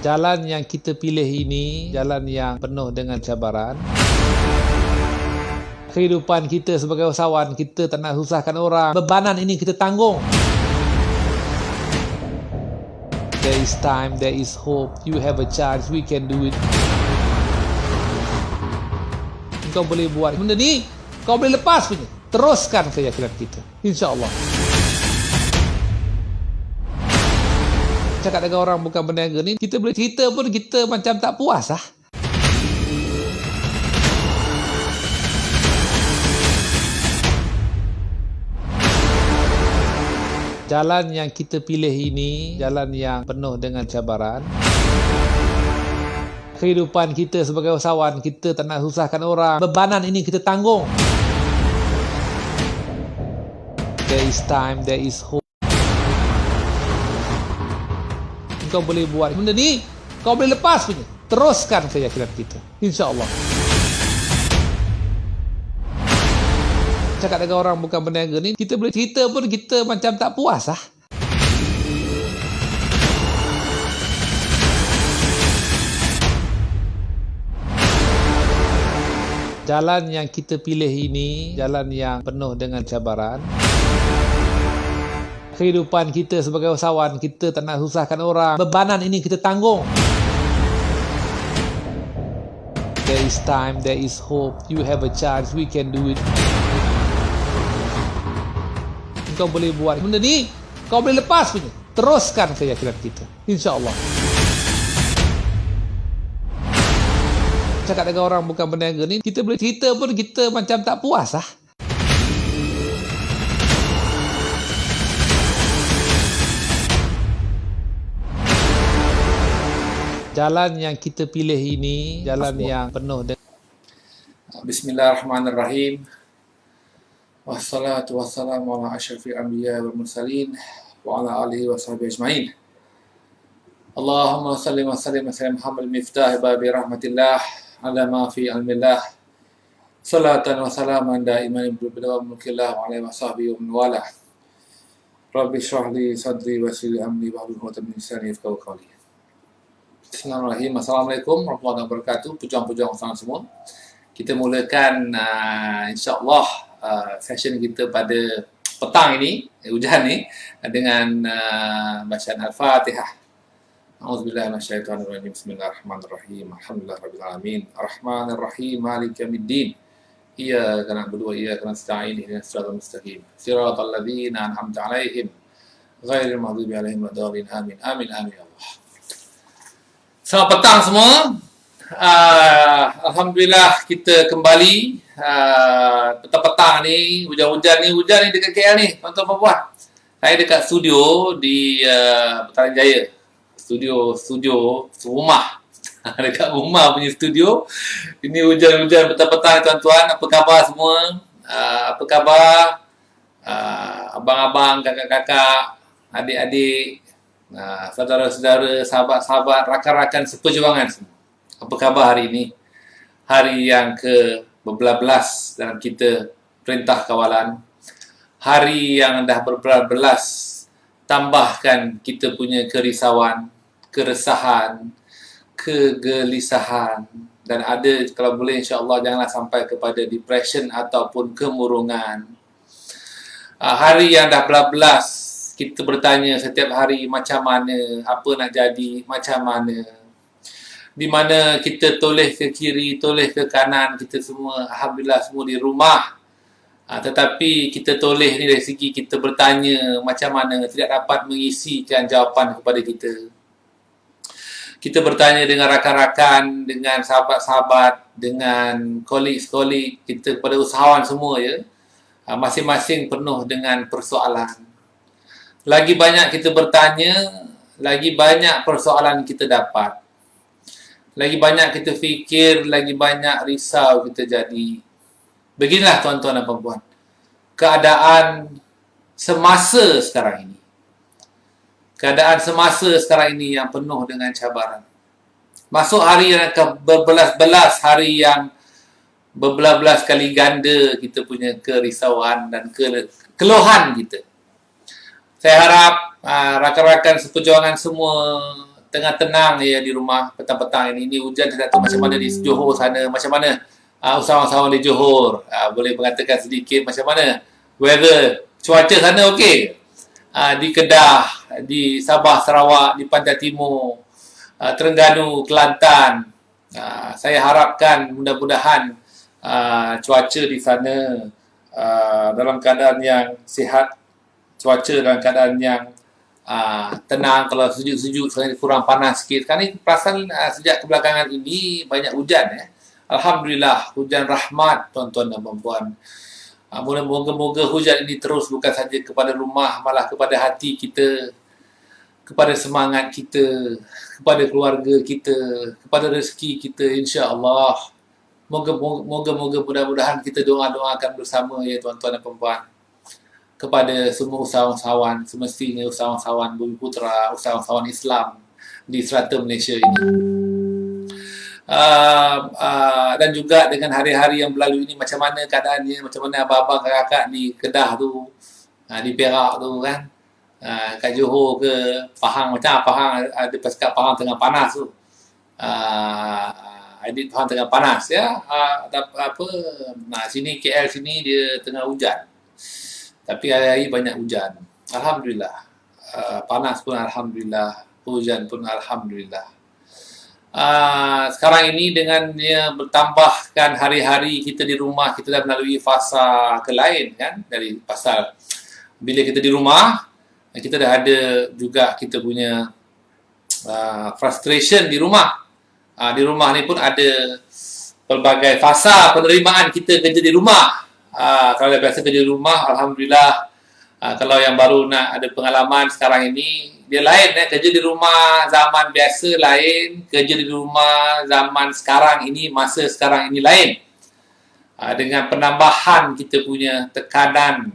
Jalan yang kita pilih ini jalan yang penuh dengan cabaran. Kehidupan kita sebagai usahawan, kita tak nak susahkan orang. Bebanan ini kita tanggung. There is time, there is hope. You have a chance, we can do it. Kau boleh buat benda ni, kau boleh lepas punya. Teruskan keyakinan kita, insya-Allah. Cakap dengan orang bukan berniaga ni, kita boleh cerita pun kita macam tak puas lah. Jalan yang kita pilih ini jalan yang penuh dengan cabaran. Kehidupan kita sebagai usahawan, kita tak nak susahkan orang. Bebanan ini kita tanggung. There is time, there is hope. Kau boleh buat benda ni, kau boleh lepas punya. Teruskan keyakinan kita, insya-Allah. Cakap dengan orang bukan berniaga ni, kita boleh cerita pun kita macam tak puas lah. Jalan yang kita pilih ini jalan yang penuh dengan cabaran. Kehidupan kita sebagai usahawan, kita tak nak susahkan orang. Bebanan ini kita tanggung. There is time, there is hope. You have a chance, we can do it. Kau boleh buat benda ni, kau boleh lepas punya. Teruskan keyakinan kita, insya-Allah. Cakap dengan orang bukan berniaga ni, kita boleh cerita pun kita macam tak puas lah. Jalan yang kita pilih ini jalan yang penuh dengan Bismillahirrahmanirrahim. Wassalatu wassalamu ala asyrafil anbiya wal mursalin wa ala alihi wa sahbihi ajma'in. Allahumma salli wa sallim ala Muhammad miftah babi rahmatillah ala ma fi ilmillah. Salatan wa salaman daiman bi mulkillah wa ala sahbihi wa wala. Rabbi shrah li sadri wa yassir li amri wahlul 'uqdatam min lisani yafqahu qawli. Bismillahirrahmanirrahim. Assalamualaikum warahmatullahi wabarakatuh. Pujuan-pujuan sama semua. Kita mulakan insya-Allah session kita pada petang ini, hujan ni, dengan bacaan Al-Fatihah. A'udzubillahi minasyaitonir rajim. Bismillahirrahmanirrahim. Alhamdulillahirabbil alamin. Arrahmanirrahim. Maliki yaumiddin. Iyyaka na'budu wa iyyaka nasta'in. Ihdinas siratal mustaqim. Siratal ladzina an'amta 'alaihim ghairil maghdubi 'alaihim waladdallin. Amin. Amin amin ya Allah. Selamat petang semua. Alhamdulillah kita kembali petang-petang ni, hujan-hujan ni dekat KL ni, tuan-tuan dan puan. Saya dekat studio di Petaling Jaya. Studio rumah. Dekat rumah punya studio. Ini hujan-hujan petang-petang tuan-tuan. Apa khabar semua? Apa khabar abang-abang, kakak-kakak, adik-adik, saudara-saudara, sahabat-sahabat, rakan-rakan seperjuangan semua. Apa khabar hari ini? Hari yang ke-belas dalam kita perintah kawalan. Hari yang dah berbelas, tambahkan kita punya kerisauan, keresahan, kegelisahan, dan ada kalau boleh insya-Allah janganlah sampai kepada depression ataupun kemurungan. Hari yang dah belas, kita bertanya setiap hari macam mana, apa nak jadi, macam mana. Di mana kita toleh ke kiri, toleh ke kanan, kita semua alhamdulillah semua di rumah. Tetapi kita toleh ni dari segi kita bertanya macam mana, tidak dapat mengisikan jawapan kepada kita. Kita bertanya dengan rakan-rakan, dengan sahabat-sahabat, dengan kolik-kolik kita, kepada usahawan semua ya. Masing-masing penuh dengan persoalan. Lagi banyak kita bertanya, lagi banyak persoalan kita dapat. Lagi banyak kita fikir, lagi banyak risau kita jadi. Beginilah tuan-tuan dan puan-puan, keadaan semasa sekarang ini. Keadaan semasa sekarang ini yang penuh dengan cabaran. Masuk hari yang akan berbelas-belas, hari yang berbelas-belas kali ganda kita punya kerisauan dan keluhan kita. Saya harap rakan-rakan seperjuangan semua tengah tenang ya di rumah petang-petang ini. Ini hujan saya tak tahu macam mana di Johor sana, macam mana usahawan-usahawan di Johor. Boleh mengatakan sedikit macam mana weather, cuaca sana okey? Di Kedah, di Sabah, Sarawak, di Pantai Timur, Terengganu, Kelantan. Saya harapkan mudah-mudahan cuaca di sana dalam keadaan yang sihat, cuaca dalam keadaan yang tenang. Kalau sejuk-sejuk sekarang kurang panas sikit. Sekarang ni perasan sejak kebelakangan ini banyak hujan Alhamdulillah, hujan rahmat tuan-tuan dan puan-puan. Moga-moga hujan ini terus bukan saja kepada rumah, malah kepada hati kita, kepada semangat kita, kepada keluarga kita, kepada rezeki kita, insya-Allah. Moga-moga mudah-mudahan kita doa-doakan bersama ya tuan-tuan dan puan-puan. Kepada semua usahawan-usahawan, semestinya usahawan-usahawan Bumi Putra, usahawan-usahawan Islam di serata Malaysia ini. Dan juga dengan hari-hari yang berlalu ini, macam mana keadaannya, macam mana abang-abang kakak di Kedah tu, di Perak tu kan, kat Johor ke Pahang, macam Pahang ada pasukan Pahang tengah panas tu, edit Pahang tengah panas ya, sini KL sini dia tengah hujan, tapi hari-hari banyak hujan. Alhamdulillah. Panas pun Alhamdulillah, hujan pun Alhamdulillah. Sekarang ini dengan bertambahkan hari-hari kita di rumah, kita dah melalui fasa ke lain kan, dari pasal bila kita di rumah, kita dah ada juga kita punya frustration di rumah. Di rumah ni pun ada pelbagai fasa penerimaan kita kerja di rumah. Kalau dah biasa kerja di rumah, Alhamdulillah. Kalau yang baru nak ada pengalaman sekarang ini, dia lain kerja di rumah zaman biasa lain, kerja di rumah zaman sekarang ini, masa sekarang ini lain. Dengan penambahan kita punya tekanan,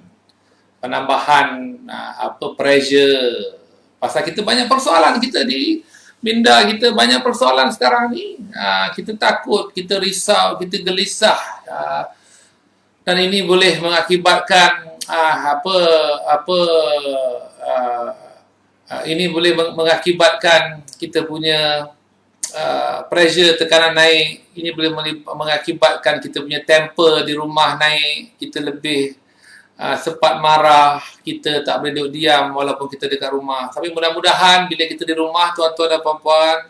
penambahan pressure. Pasal kita banyak persoalan kita di minda kita, banyak persoalan sekarang ni. Kita takut, kita risau, kita gelisah. Dan ini boleh mengakibatkan ini boleh mengakibatkan kita punya pressure, tekanan naik. Ini boleh mengakibatkan kita punya temper di rumah naik. Kita lebih cepat marah, kita tak boleh duduk diam walaupun kita dekat rumah. Tapi mudah-mudahan bila kita di rumah, tuan-tuan dan puan-puan,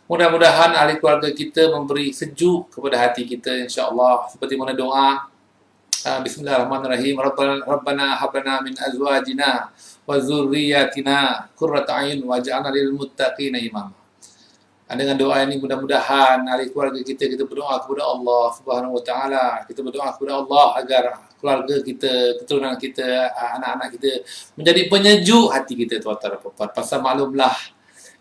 mudah-mudahan ahli keluarga kita memberi sejuk kepada hati kita, insya-Allah. Seperti mana doa Bismillahirrahmanirrahim. Rabbana hab lana min azwajina wa dzurriyyatina qurrata a'yun waj'alna lil muttaqina imama. Dengan doa ini mudah-mudahan ahli keluarga kita berdoa kepada Allah Subhanahu wa taala. Kita berdoa kepada Allah agar keluarga kita, keturunan kita, anak-anak kita menjadi penyejuk hati kita, tuan-tuan dan puan-puan. Pasal maklumlah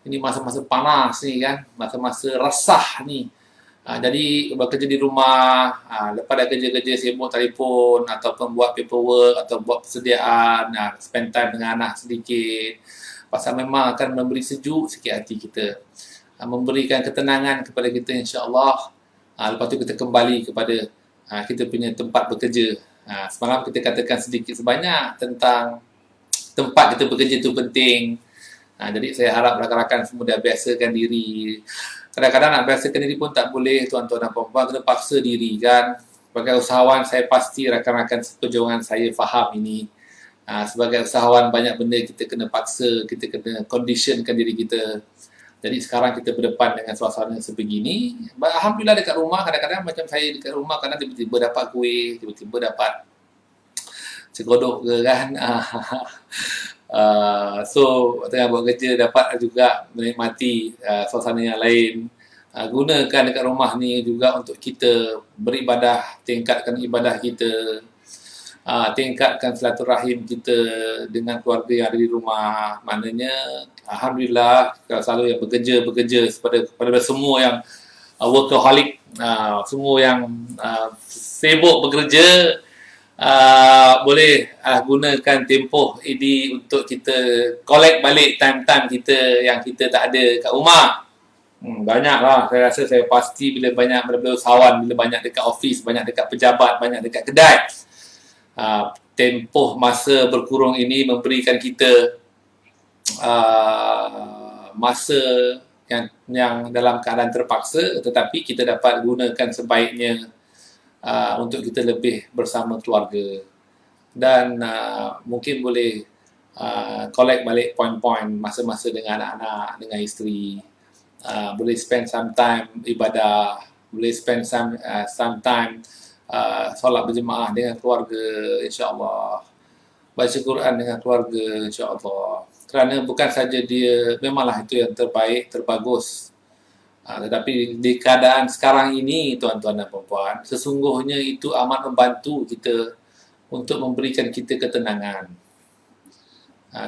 ini masa-masa panas ni kan, masa-masa resah ni. Jadi bekerja di rumah, lepas dah kerja-kerja sibuk telefon ataupun buat paperwork atau buat persediaan, spend time dengan anak sedikit. Pasal memang akan memberi sejuk sikit hati kita, memberikan ketenangan kepada kita, insya-Allah. Lepas tu kita kembali kepada kita punya tempat bekerja. Semalam kita katakan sedikit sebanyak tentang tempat kita bekerja itu penting. Jadi saya harap rakan-rakan semua dah biasakan diri. Kadang-kadang nak biasakan diri pun tak boleh, tuan-tuan dan puan-puan, kena paksa diri kan. Sebagai usahawan, saya pasti rakan-rakan seperjuangan saya faham ini. Sebagai usahawan, banyak benda kita kena paksa, kita kena conditionkan diri kita. Jadi sekarang kita berdepan dengan suasana sebegini. Alhamdulillah dekat rumah, kadang-kadang macam saya dekat rumah, kadang tiba-tiba dapat kuih, tiba-tiba dapat segodok ke kan. So tengah buat kerja dapat juga menikmati suasana yang lain. Gunakan dekat rumah ni juga untuk kita beribadah, tingkatkan ibadah kita, tingkatkan silaturahim kita dengan keluarga yang ada di rumah. Maknanya alhamdulillah selalu yang bekerja kepada semua yang workaholic, semua yang sibuk bekerja, boleh gunakan tempoh ini untuk kita collect balik time-time kita yang kita tak ada kat rumah. Banyaklah, saya rasa, saya pasti bila banyak usahawan, bila banyak dekat office, banyak dekat pejabat, banyak dekat kedai, tempoh masa berkurung ini memberikan kita masa yang dalam keadaan terpaksa, tetapi kita dapat gunakan sebaiknya untuk kita lebih bersama keluarga. Dan mungkin boleh collect balik poin-poin masa-masa dengan anak-anak, dengan isteri. Boleh spend some time ibadah, boleh spend some time solat berjemaah dengan keluarga, insya-Allah. Baca Quran dengan keluarga, insya-Allah. Kerana bukan saja dia, memanglah itu yang terbaik, terbagus. Tetapi di keadaan sekarang ini, tuan-tuan dan puan-puan, sesungguhnya itu amat membantu kita untuk memberikan kita ketenangan.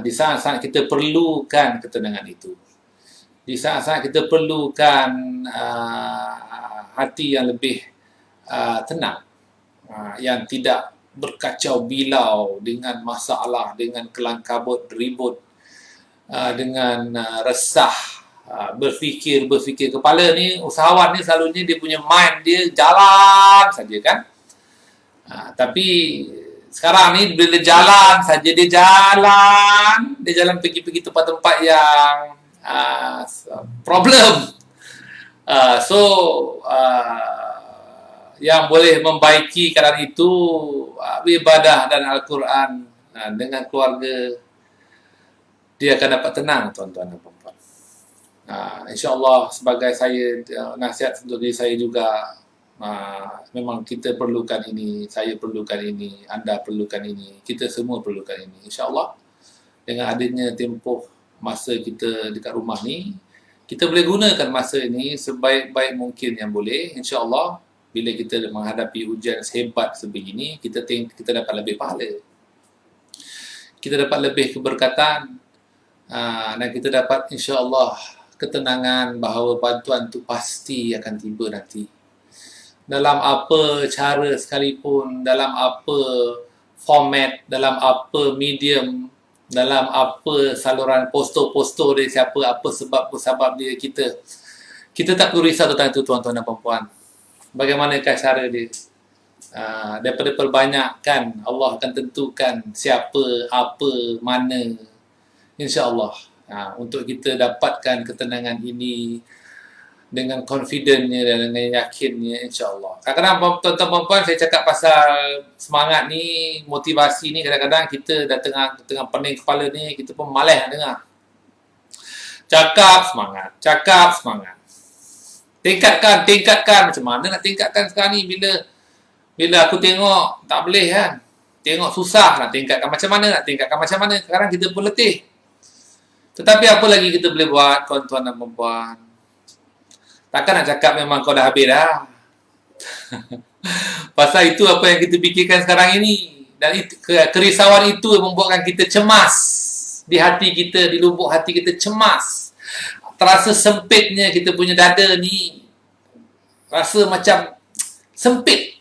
Di saat-saat kita perlukan ketenangan itu. Di saat-saat kita perlukan hati yang lebih tenang, yang tidak berkacau bilau dengan masalah, dengan kelang kabut, ribut, dengan resah, berfikir kepala ni, usahawan ni selalunya dia punya mind dia jalan saja kan. Tapi sekarang ni bila jalan saja, dia jalan pergi tempat-tempat yang problem. Yang boleh membaiki keadaan itu ibadah dan Al-Quran dengan keluarga, dia akan dapat tenang, tuan-tuan dan puan-puan. InsyaAllah sebagai saya, nasihat untuk diri saya juga, memang kita perlukan ini, saya perlukan ini, anda perlukan ini, kita semua perlukan ini. InsyaAllah dengan adanya tempoh masa kita dekat rumah ni, kita boleh gunakan masa ini sebaik-baik mungkin yang boleh. InsyaAllah bila kita menghadapi ujian sehebat sebegini, kita dapat lebih pahala, kita dapat lebih keberkatan, dan kita dapat insya-Allah ketenangan bahawa bantuan itu pasti akan tiba nanti. Dalam apa cara sekalipun, dalam apa format, dalam apa medium, dalam apa saluran poster dia siapa, apa sebab dia, kita tak perlu risau tentang itu, tuan-tuan dan puan-puan. Bagaimanakah cara dia? Daripada perbanyakkan, Allah akan tentukan siapa, apa, mana, insya-Allah. Untuk kita dapatkan ketenangan ini dengan confidentnya dan dengan yakinnya, insya-Allah. Kadang-kadang tuan-tuan dan puan, saya cakap pasal semangat ni, motivasi ni, kadang-kadang kita dah tengah pening kepala ni, kita pun malas nak dengar. Cakap semangat. Tingkatkan. Macam mana nak tingkatkan sekarang ni bila aku tengok tak boleh kan. Tengok susah nak tingkatkan macam mana. Sekarang kita pun letih. Tetapi apa lagi kita boleh buat, tuan-tuan dan puan-puan? Takkan nak cakap memang kau dah habis dah. Pasal itu apa yang kita fikirkan sekarang ini. Dan kerisauan itu membuatkan kita cemas. Di hati kita, di lubuk hati kita cemas. Terasa sempitnya kita punya dada ni. Rasa macam sempit.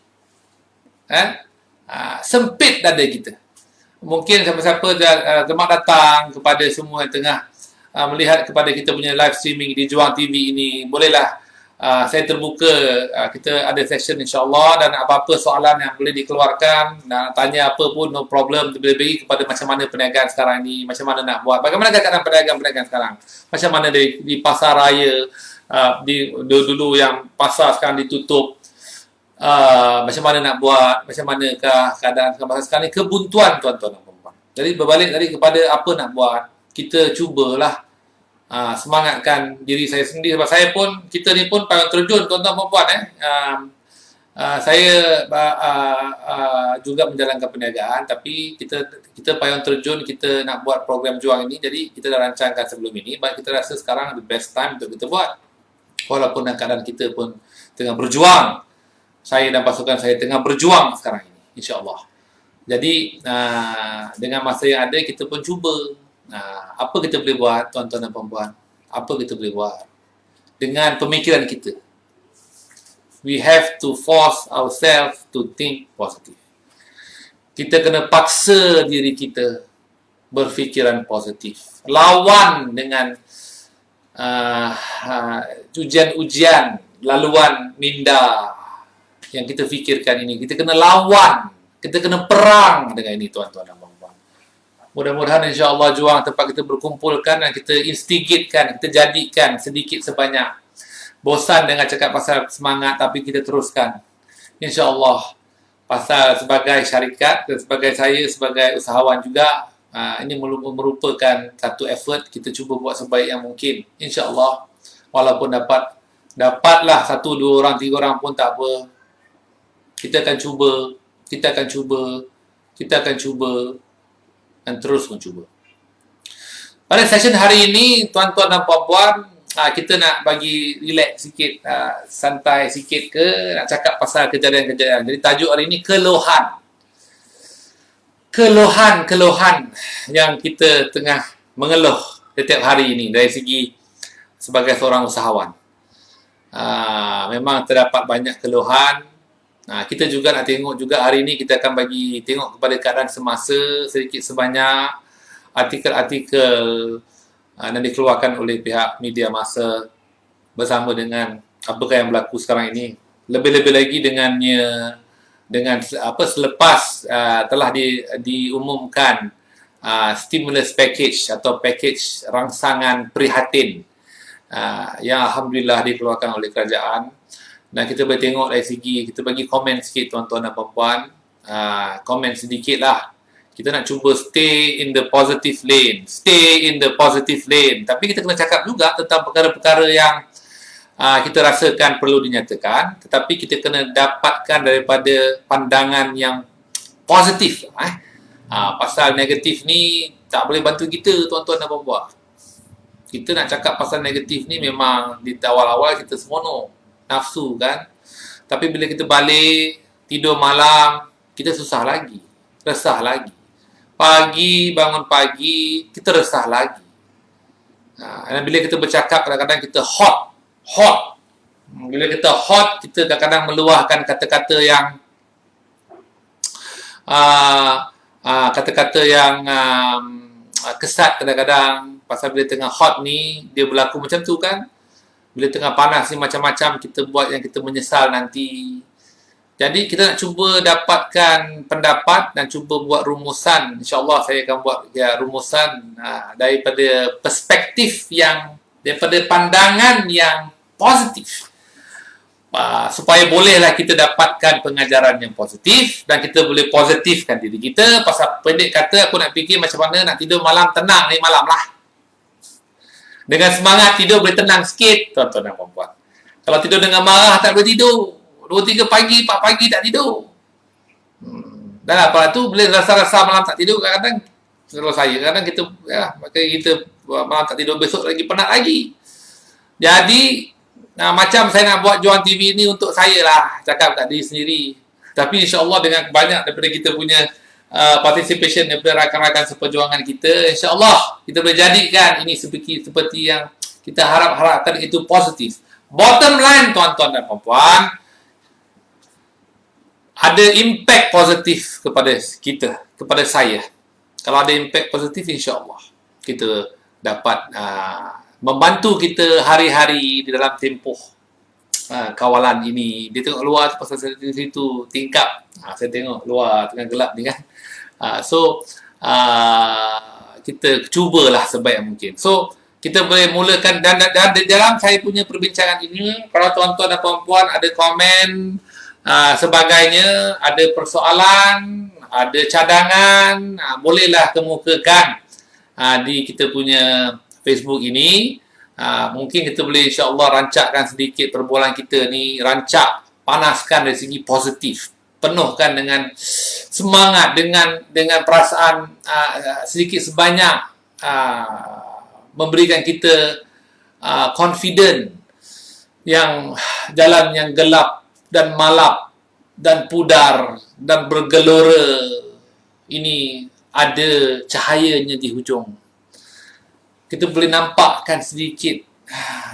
Sempit dada kita. Mungkin siapa-siapa jemaah datang, kepada semua yang tengah melihat kepada kita punya live streaming di Juang TV ini, bolehlah saya terbuka, kita ada session insya-Allah, dan apa-apa soalan yang boleh dikeluarkan, nak tanya apa pun, no problem, lebih-lebih kepada macam mana perniagaan sekarang ni, macam mana nak buat, bagaimana keadaan pedagang-pedagang sekarang, macam mana di pasar raya, dulu yang pasar sekarang ditutup, macam mana nak buat, macam manakah keadaan sekarang ni, kebuntuan, tuan-tuan dan puan-puan. Jadi berbalik tadi kepada apa nak buat, kita cubalah semangatkan diri saya sendiri, sebab saya pun, kita ni pun payung terjun, tuan-tuan dan puan-puan. Saya juga menjalankan perniagaan, tapi kita payung terjun, kita nak buat program Juang ini, jadi kita dah rancangkan sebelum ini, but kita rasa sekarang the best time untuk kita buat, walaupun keadaan kita pun tengah berjuang. Saya dan pasukan saya tengah berjuang sekarang ini, insya-Allah. Jadi dengan masa yang ada, kita pun cuba. Apa kita boleh buat, tuan-tuan dan puan-puan? Apa kita boleh buat? Dengan pemikiran kita. We have to force ourselves to think positive. Kita kena paksa diri kita berfikiran positif. Lawan dengan ujian-ujian, laluan minda yang kita fikirkan ini. Kita kena lawan, kita kena perang dengan ini, tuan-tuan dan puan-puan. Mudah-mudahan insya-Allah juang tempat kita berkumpulkan dan kita instigatekan, kita jadikan sedikit sebanyak. Bosan dengan cakap pasal semangat tapi kita teruskan. InsyaAllah pasal sebagai syarikat dan sebagai saya sebagai usahawan juga, ini merupakan satu effort kita cuba buat sebaik yang mungkin. InsyaAllah walaupun dapatlah 1, 2 orang, 3 orang pun tak apa. Kita akan cuba dan terus mencuba. Pada session hari ini, tuan-tuan dan puan-puan, kita nak bagi relax sikit, santai sikit ke, nak cakap pasal kejadian-kejadian. Jadi tajuk hari ini, keluhan. Keluhan yang kita tengah mengeluh setiap hari ini dari segi sebagai seorang usahawan. Memang terdapat banyak keluhan. Kita juga nak tengok juga hari ini kita akan bagi tengok kepada keadaan semasa sedikit sebanyak artikel-artikel yang dikeluarkan oleh pihak media masa bersama dengan apakah yang berlaku sekarang ini. Lebih-lebih lagi dengan selepas telah diumumkan stimulus package atau package rangsangan prihatin yang alhamdulillah dikeluarkan oleh kerajaan. Dan kita boleh tengok dari segi, kita bagi komen sikit tuan-tuan dan puan-puan. Komen sedikit lah. Kita nak cuba stay in the positive lane. Tapi kita kena cakap juga tentang perkara-perkara yang kita rasakan perlu dinyatakan. Tetapi kita kena dapatkan daripada pandangan yang positif. Pasal negatif ni tak boleh bantu kita tuan-tuan dan puan-puan. Kita nak cakap pasal negatif ni memang di awal-awal kita seronok. Nafsu kan. Tapi bila kita balik, tidur malam, kita susah lagi. Resah lagi. Bangun pagi, kita resah lagi. Dan bila kita bercakap, kadang-kadang kita hot. Bila kita hot, kita kadang-kadang meluahkan kata-kata yang kesat kadang-kadang. Pasal bila tengah hot ni, dia berlaku macam tu kan. Bila tengah panas ni macam-macam kita buat yang kita menyesal nanti. Jadi kita nak cuba dapatkan pendapat dan cuba buat rumusan. InsyaAllah saya akan buat rumusan daripada perspektif daripada pandangan yang positif. Supaya bolehlah kita dapatkan pengajaran yang positif dan kita boleh positifkan diri kita. Pasal pendek kata aku nak fikir macam mana nak tidur malam tenang ni malam lah. Dengan semangat tidur boleh tenang sikit tuan-tuan dan puan-puan. Kalau tidur dengan marah tak boleh tidur. 2-3 pagi, 4 pagi tak tidur. Dan apa tu boleh rasa-rasa malam tak tidur kadang-kadang kalau saya kadang kita malam tak tidur besok lagi penat lagi. Jadi macam saya nak buat Juang TV ni untuk saya lah, cakap kat diri sendiri. Tapi insya-Allah dengan banyak daripada kita punya participation daripada rakan-rakan seperjuangan kita, insya-Allah kita boleh jadikan ini seperti yang kita harapkan itu positif. Bottom line tuan-tuan dan puan-puan, ada impact positif kepada kita, kepada saya. Kalau ada impact positif, insya-Allah kita dapat membantu kita hari-hari di dalam tempoh kawalan ini. Dia tengok luar pasal saya di situ tingkap. Saya tengok luar tengah gelap ni kan. Kita cubalah sebaik mungkin. So kita boleh mulakan dan dalam saya punya perbincangan ini, kalau tuan-tuan dan puan-puan ada komen sebagainya, ada persoalan, ada cadangan, bolehlah kemukakan di kita punya Facebook ini. Mungkin kita boleh insya-Allah rancakkan sedikit perbualan kita ni, panaskan dari segi positif, penuhkan dengan semangat, dengan perasaan sedikit sebanyak memberikan kita confident yang jalan yang gelap dan malap dan pudar dan bergelora ini ada cahayanya di hujung. Kita boleh nampakkan sedikit,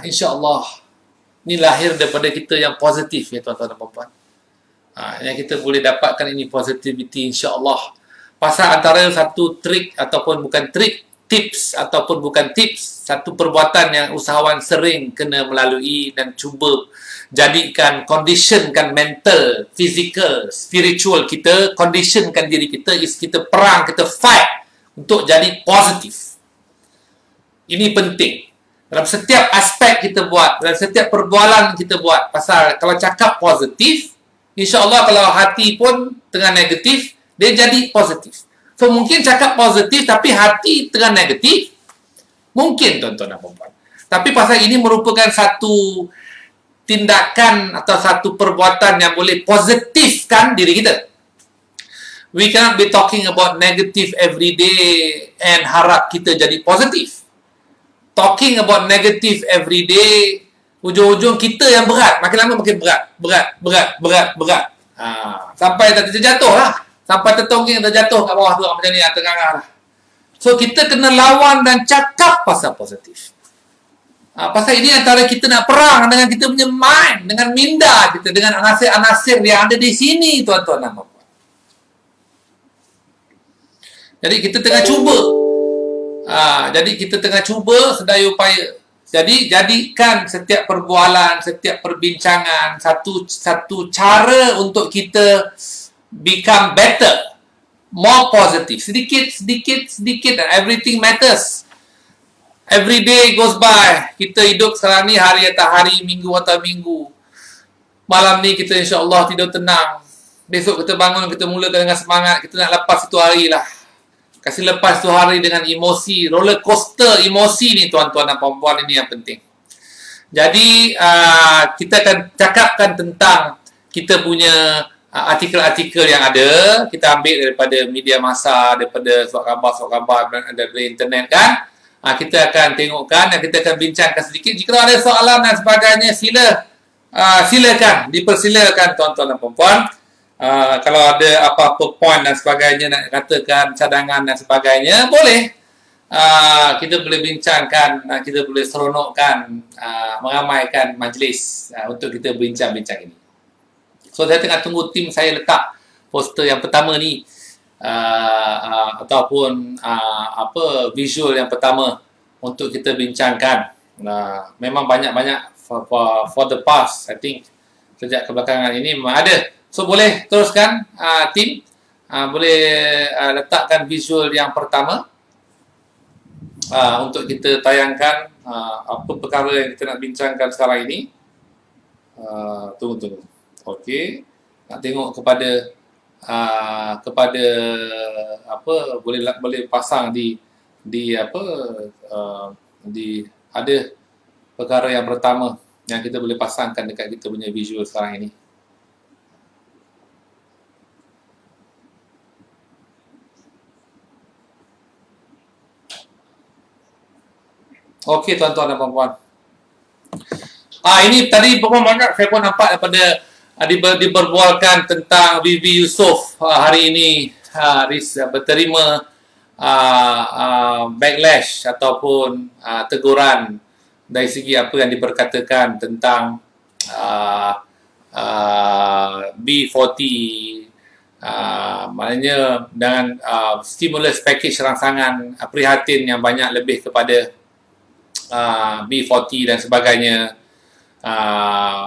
insya-Allah ini lahir daripada kita yang positif ya tuan-tuan dan puan-puan. Yang kita boleh dapatkan ini positivity insya-Allah. Pasal antara satu trik ataupun bukan trik, tips ataupun bukan tips, satu perbuatan yang usahawan sering kena melalui dan cuba jadikan, conditionkan mental, physical, spiritual kita, conditionkan diri kita, is kita perang, kita fight untuk jadi positif. Ini penting. Dalam setiap aspek kita buat, dalam setiap perbualan kita buat. Pasal kalau cakap positif, insya-Allah kalau hati pun tengah negatif, dia jadi positif. So mungkin cakap positif tapi hati tengah negatif. Mungkin tuan-tuan dan puan-puan. Tapi pasal ini merupakan satu tindakan atau satu perbuatan yang boleh positifkan diri kita. We cannot be talking about negative every day and harap kita jadi positif. Talking about negative every day, ujung-ujung kita yang berat. Makin lama makin berat. Sampai terjatuh lah. Sampai tertongging terjatuh kat bawah tu macam ni, tengah-tengah lah. So, kita kena lawan dan cakap pasal positif. Pasal ini antara kita nak perang dengan kita punya mind, dengan minda kita, dengan anasir-anasir yang ada di sini, tuan-tuan dan puan-puan. Jadi, kita tengah cuba sedaya upaya. Jadi, jadikan setiap perbualan, setiap perbincangan satu cara untuk kita become better, more positive. Sedikit, and everything matters. Every day goes by. Kita hidup sekarang ni hari atau hari, minggu atau minggu. Malam ni kita insya-Allah tidur tenang. Besok kita bangun, kita mulakan dengan semangat. Kita nak lepas satu hari lah. Kasih lepas tu hari dengan emosi, roller coaster emosi ni tuan-tuan dan puan-puan, ini yang penting. Jadi kita akan cakapkan tentang kita punya artikel-artikel yang ada, kita ambil daripada media masa, daripada surat khabar dari internet kan. Kita akan tengokkan dan kita akan bincangkan sedikit. Jika ada soalan dan sebagainya, silakan, dipersilakan tuan-tuan dan puan-puan. Kalau ada apa-apa point dan sebagainya nak katakan, cadangan dan sebagainya, boleh. Kita boleh bincangkan, kita boleh seronokkan, meramaikan majlis untuk kita bincang-bincang ini. So, saya tengah tunggu tim saya letak poster yang pertama ni, ataupun visual yang pertama untuk kita bincangkan. Memang banyak-banyak for the past, I think, sejak kebelakangan ini memang ada. So, boleh teruskan tim, boleh letakkan visual yang pertama untuk kita tayangkan apa perkara yang kita nak bincangkan sekarang ini. Tunggu. Okey, nak tengok kepada boleh pasang di ada perkara yang pertama yang kita boleh pasangkan dekat kita punya visual sekarang ini. Okey tuan-tuan dan puan-puan. Ini tadi banyak saya pun nampak daripada diberbualkan tentang Vivi Yusof hari ini berterima backlash ataupun teguran dari segi apa yang diperkatakan tentang B40, maknanya dengan stimulus package rangsangan prihatin yang banyak lebih kepada B40 dan sebagainya.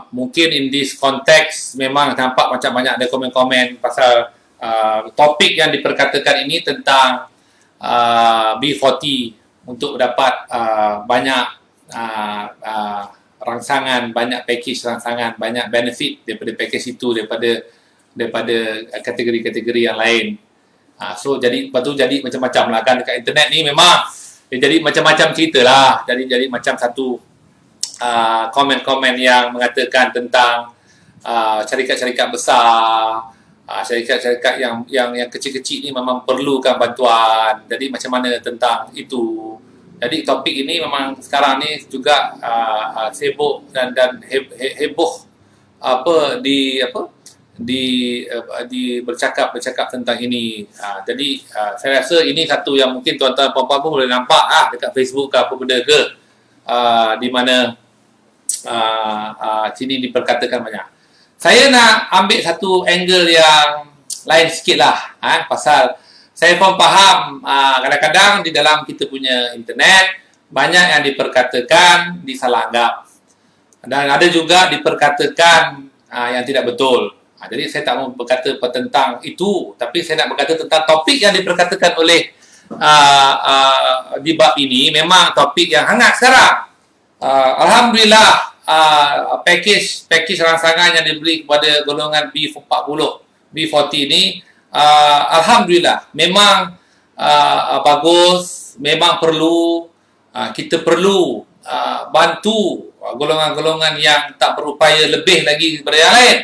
Mungkin in this context memang nampak macam banyak ada komen-komen pasal topik yang diperkatakan ini tentang B40 untuk dapat banyak rangsangan, banyak package rangsangan, banyak benefit daripada package itu, daripada kategori-kategori yang lain. So jadi lepas tu jadi macam-macam lah kan dekat internet ni, memang jadi macam-macam cerita lah. Jadi macam satu komen-komen yang mengatakan tentang syarikat-syarikat besar, syarikat-syarikat yang kecil-kecil ni memang perlukan bantuan. Jadi macam mana tentang itu. Jadi topik ini memang sekarang ni juga sibuk dan heboh bercakap tentang ini. Jadi saya rasa ini satu yang mungkin tuan-tuan puan-puan pun boleh nampak dekat Facebook ke apa benda ke, di mana sini diperkatakan banyak. Saya nak ambil satu angle yang lain sikit lah, pasal saya pun faham kadang-kadang di dalam kita punya internet banyak yang diperkatakan disalah-anggap, dan ada juga diperkatakan yang tidak betul. Jadi saya tak mau berkata tentang itu, tapi saya nak berkata tentang topik yang diperkatakan oleh di bab ini memang topik yang hangat sekarang. Alhamdulillah, package rangsangan yang diberi kepada golongan B40 ini, alhamdulillah memang bagus, memang perlu, kita perlu bantu golongan-golongan yang tak berupaya lebih lagi daripada yang lain.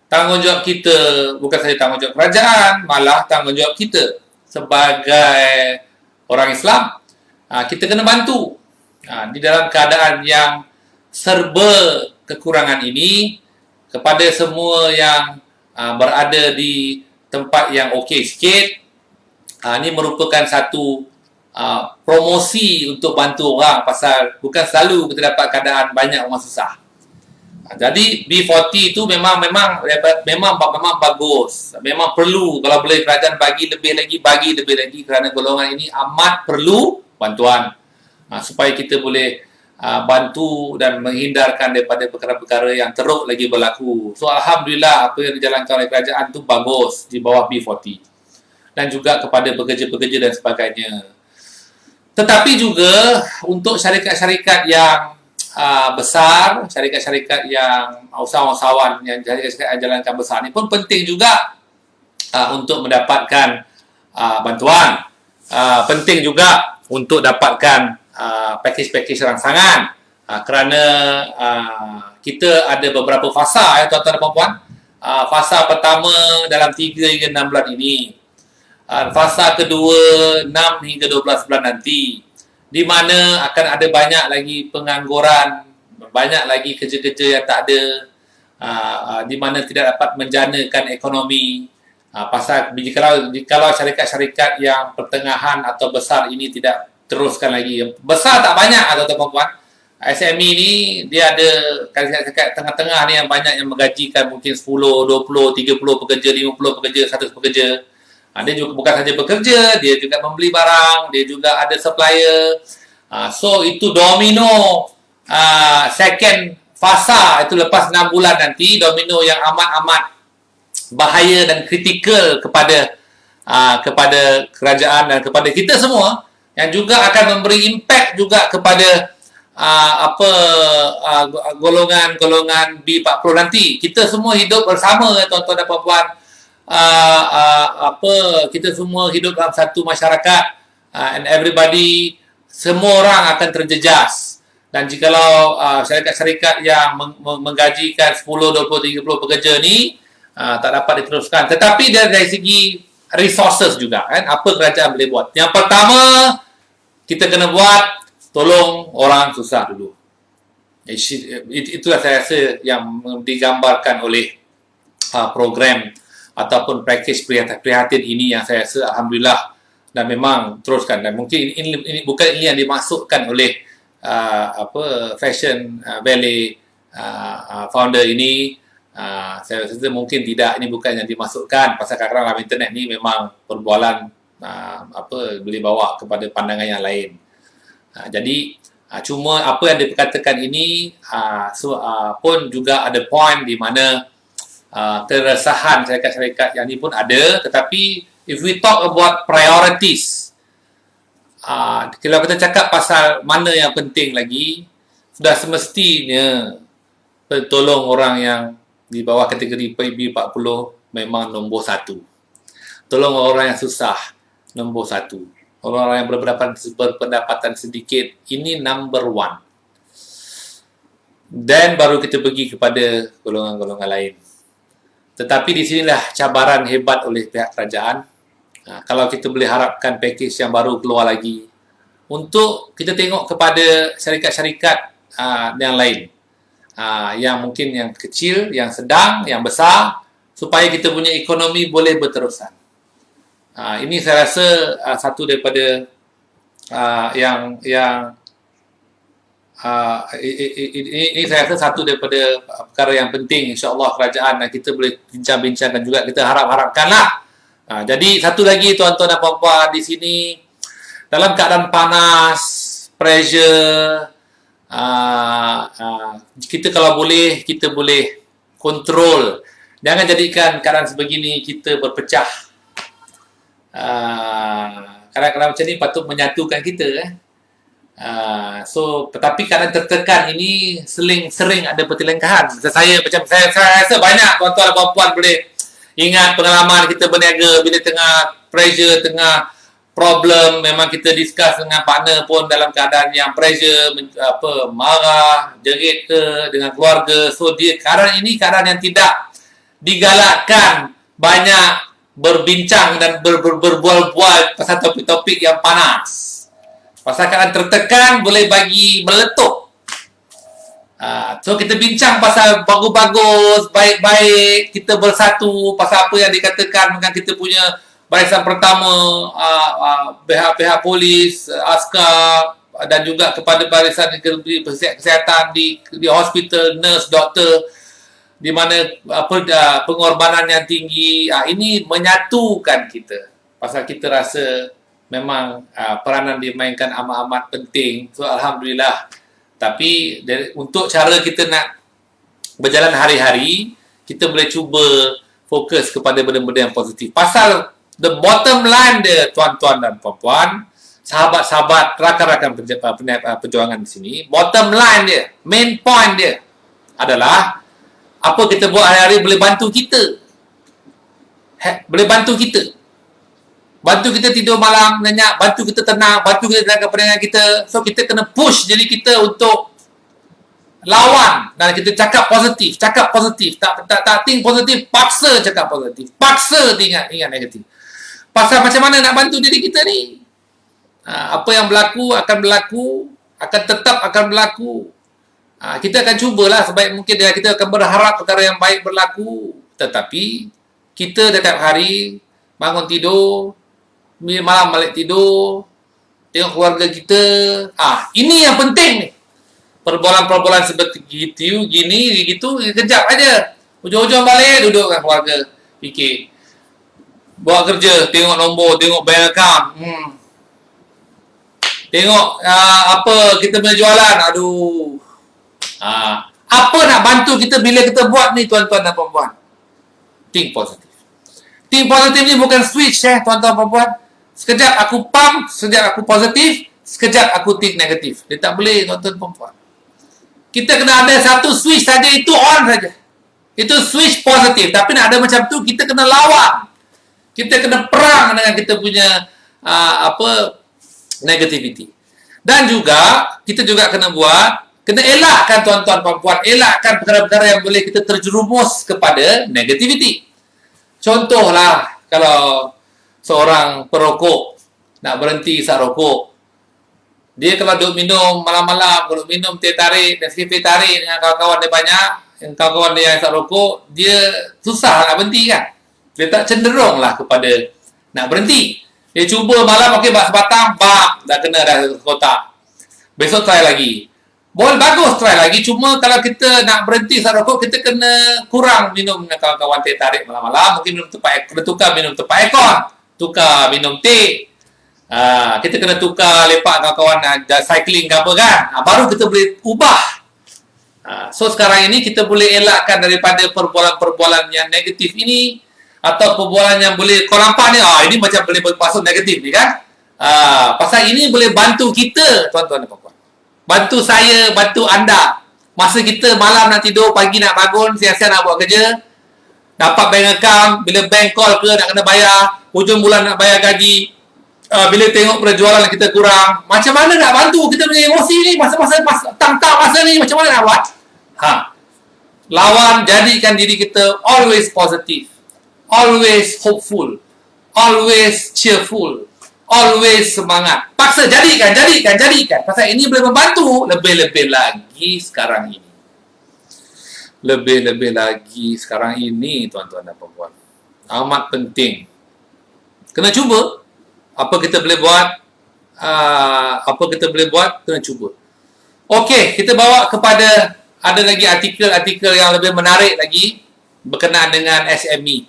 Tanggungjawab kita bukan saja tanggungjawab kerajaan, malah tanggungjawab kita sebagai orang Islam. Kita kena bantu di dalam keadaan yang serba kekurangan ini, kepada semua yang berada di tempat yang okey sikit. Ini merupakan satu promosi untuk bantu orang, pasal bukan selalu kita dapat keadaan banyak orang susah. Jadi B40 itu memang bagus, memang perlu. Kalau boleh kerajaan bagi lebih lagi, kerana golongan ini amat perlu bantuan, supaya kita boleh bantu dan menghindarkan daripada perkara-perkara yang teruk lagi berlaku. So alhamdulillah, apa yang dijalankan oleh kerajaan itu bagus di bawah B40, dan juga kepada pekerja-pekerja dan sebagainya. Tetapi juga untuk syarikat-syarikat yang besar, syarikat-syarikat yang usahawan-usahawan, yang syarikat-syarikat yang jalankan besar ni pun penting juga untuk mendapatkan bantuan. Penting juga untuk dapatkan package-package rangsangan, kerana kita ada beberapa fasa, tuan-tuan dan puan-puan. Fasa pertama dalam 3 hingga 6 bulan ini, fasa kedua 6 hingga 12 bulan nanti, di mana akan ada banyak lagi pengangguran, banyak lagi kerja-kerja yang tak ada, di mana tidak dapat menjanakan ekonomi. Pasal kalau syarikat-syarikat yang pertengahan atau besar ini tidak teruskan lagi, besar tak banyak, tuan-tuan, SME ni dia ada syarikat tengah-tengah ni yang banyak yang menggajikan mungkin 10, 20, 30 pekerja, 50 pekerja, 100 pekerja. Dia juga bukan saja bekerja, dia juga membeli barang, dia juga ada supplier. So itu domino second fasa itu lepas 6 bulan nanti, domino yang amat-amat bahaya dan kritikal kepada kerajaan dan kepada kita semua, yang juga akan memberi impak juga kepada golongan B40 nanti. Kita semua hidup bersama, tuan-tuan dan puan-puan. Kita semua hidup dalam satu masyarakat, and everybody, semua orang akan terjejas. Dan jikalau syarikat-syarikat yang menggajikan 10, 20, 30 pekerja ni tak dapat diteruskan, tetapi dari segi resources juga, kan, apa kerajaan boleh buat? Yang pertama kita kena buat, tolong orang susah dulu. Itulah saya rasa yang digambarkan oleh program ataupun package prihatin ini, yang saya rasa alhamdulillah dan memang teruskan. Dan mungkin ini bukan ini yang dimasukkan oleh Fashion Valley founder ini. Saya rasa mungkin tidak, ini bukan yang dimasukkan, pasal kadang-kadang dalam internet ni memang perbualan boleh bawa kepada pandangan yang lain. Jadi cuma apa yang diperkatakan ini pun juga ada point di mana keresahan syarikat-syarikat yang ni pun ada. Tetapi if we talk about priorities, kalau kita cakap pasal mana yang penting lagi, sudah semestinya tolong orang yang di bawah kategori B40 memang nombor 1. Tolong orang yang susah, nombor 1. Orang-orang yang berpendapatan sedikit, ini number 1. Dan baru kita pergi kepada golongan-golongan lain. Tetapi di sinilah cabaran hebat oleh pihak kerajaan. Kalau kita boleh harapkan package yang baru keluar lagi, untuk kita tengok kepada syarikat-syarikat yang lain, yang mungkin yang kecil, yang sedang, yang besar, supaya kita punya ekonomi boleh berterusan. Ini saya rasa satu daripada ini saya rasa satu daripada perkara yang penting, insya-Allah kerajaan dan kita boleh bincang-bincangkan juga, kita harapkanlah. Jadi satu lagi, tuan-tuan dan puan-puan, di sini dalam keadaan panas, pressure, kita kalau boleh, kita boleh kontrol. Jangan jadikan keadaan sebegini kita berpecah. Keadaan macam ni patut menyatukan kita. So tetapi keadaan tertekan ini sering ada pertelengkahan. Saya rasa banyak tuan-tuan dan puan-puan boleh ingat pengalaman kita berniaga bila tengah pressure, tengah problem, memang kita discuss dengan partner pun dalam keadaan yang pressure, marah, jerit ke dengan keluarga. So keadaan yang tidak digalakkan banyak berbincang dan berbual-bual pasal topik-topik yang panas. Pasal keadaan tertekan boleh bagi meletup. So kita bincang pasal bagus-bagus, baik-baik, kita bersatu pasal apa yang dikatakan dengan kita punya barisan pertama, pihak-pihak polis, askar dan juga kepada barisan kesihatan di hospital, nurse, doktor, di mana pengorbanan yang tinggi. Ini menyatukan kita pasal kita rasa memang peranan dimainkan amat-amat penting. So alhamdulillah. Tapi untuk cara kita nak berjalan hari-hari, kita boleh cuba fokus kepada benda-benda yang positif. Pasal the bottom line dia, tuan-tuan dan puan-puan, sahabat-sahabat, rakan-rakan perjuangan di sini, bottom line dia, main point dia adalah apa kita buat hari-hari boleh bantu kita. Boleh bantu kita. Bantu kita tidur malam nyenyak, bantu kita tenang, bantu kita jaga perniagaan kita. So kita kena push diri kita untuk lawan dan kita cakap positif. Tak think positif, paksa cakap positif. Paksa ingat negatif. Pasal macam mana nak bantu diri kita ni? Apa yang berlaku, akan tetap berlaku. Kita akan cubalah sebaik mungkin, dan kita akan berharap perkara yang baik berlaku. Tetapi kita setiap hari bangun tidur, malam balik tidur, tengok keluarga kita. Ini yang penting ni. Perbualan-perbualan seperti gitu, gini, gitu, kejap aja. Ujung-ujung balik, duduk dengan keluarga, fikir. Buat kerja, tengok nombor, tengok bank account. Tengok apa kita punya jualan. Aduh. Apa nak bantu kita bila kita buat ni, tuan-tuan dan puan-puan? Think positif. Think positif ni bukan switch, tuan-tuan dan puan-puan. Sekejap aku pump, sekejap aku positif, sekejap aku think negatif. Dia tak boleh, tuan-tuan dan puan-puan. Kita kena ada satu switch saja, itu on saja. Itu switch positif. Tapi nak ada macam tu, kita kena lawan. Kita kena perang dengan kita punya negativity. Dan juga kita juga kena elakkan, tuan-tuan puan-puan, elakkan perkara-perkara yang boleh kita terjerumus kepada negativity. Contohlah, kalau seorang perokok nak berhenti isap rokok, dia kalau duduk minum malam-malam, duduk minum teh tarik dan teh tarik dengan kawan-kawan dia banyak, yang kawan-kawan dia yang isap rokok, dia susah nak berhenti kan. Dia tak cenderung lah kepada nak berhenti. Dia cuba malam, okey, sebatang, dah kena dah kotak. Besok try lagi. Boleh, bagus, try lagi. Cuma kalau kita nak berhenti isap rokok, kita kena kurang minum dengan kawan-kawan teh tarik malam-malam. Mungkin kena tukar minum tempat aircon, tukar minum teh. Kita kena tukar lepak kawan-kawan cycling ke apa kan. Baru kita boleh ubah. So sekarang ini kita boleh elakkan daripada perbualan-perbualan yang negatif ini, atau perbualan yang boleh kau nampak ni, ini macam boleh bermaksud negatif ni kan. Pasal ini boleh bantu kita, tuan-tuan dan puan-puan. Bantu saya, bantu anda. Masa kita malam nak tidur, pagi nak bangun, siang-siang nak buat kerja, dapat bank account, bila bank call ke nak kena bayar, hujung bulan nak bayar gaji, bila tengok penjualan kita kurang, macam mana nak bantu kita punya emosi ni, masa-masa masa ni, macam mana nak buat? Lawan, jadikan diri kita always positive, always hopeful, always cheerful, always semangat. Paksa, jadikan. Pasal ini boleh membantu lebih-lebih lagi sekarang ini. Lebih-lebih lagi sekarang ini, tuan-tuan dan puan-puan. Amat penting. Kena cuba. Apa kita boleh buat, kena cuba. Okey, kita bawa kepada, ada lagi artikel-artikel yang lebih menarik lagi berkenaan dengan SME.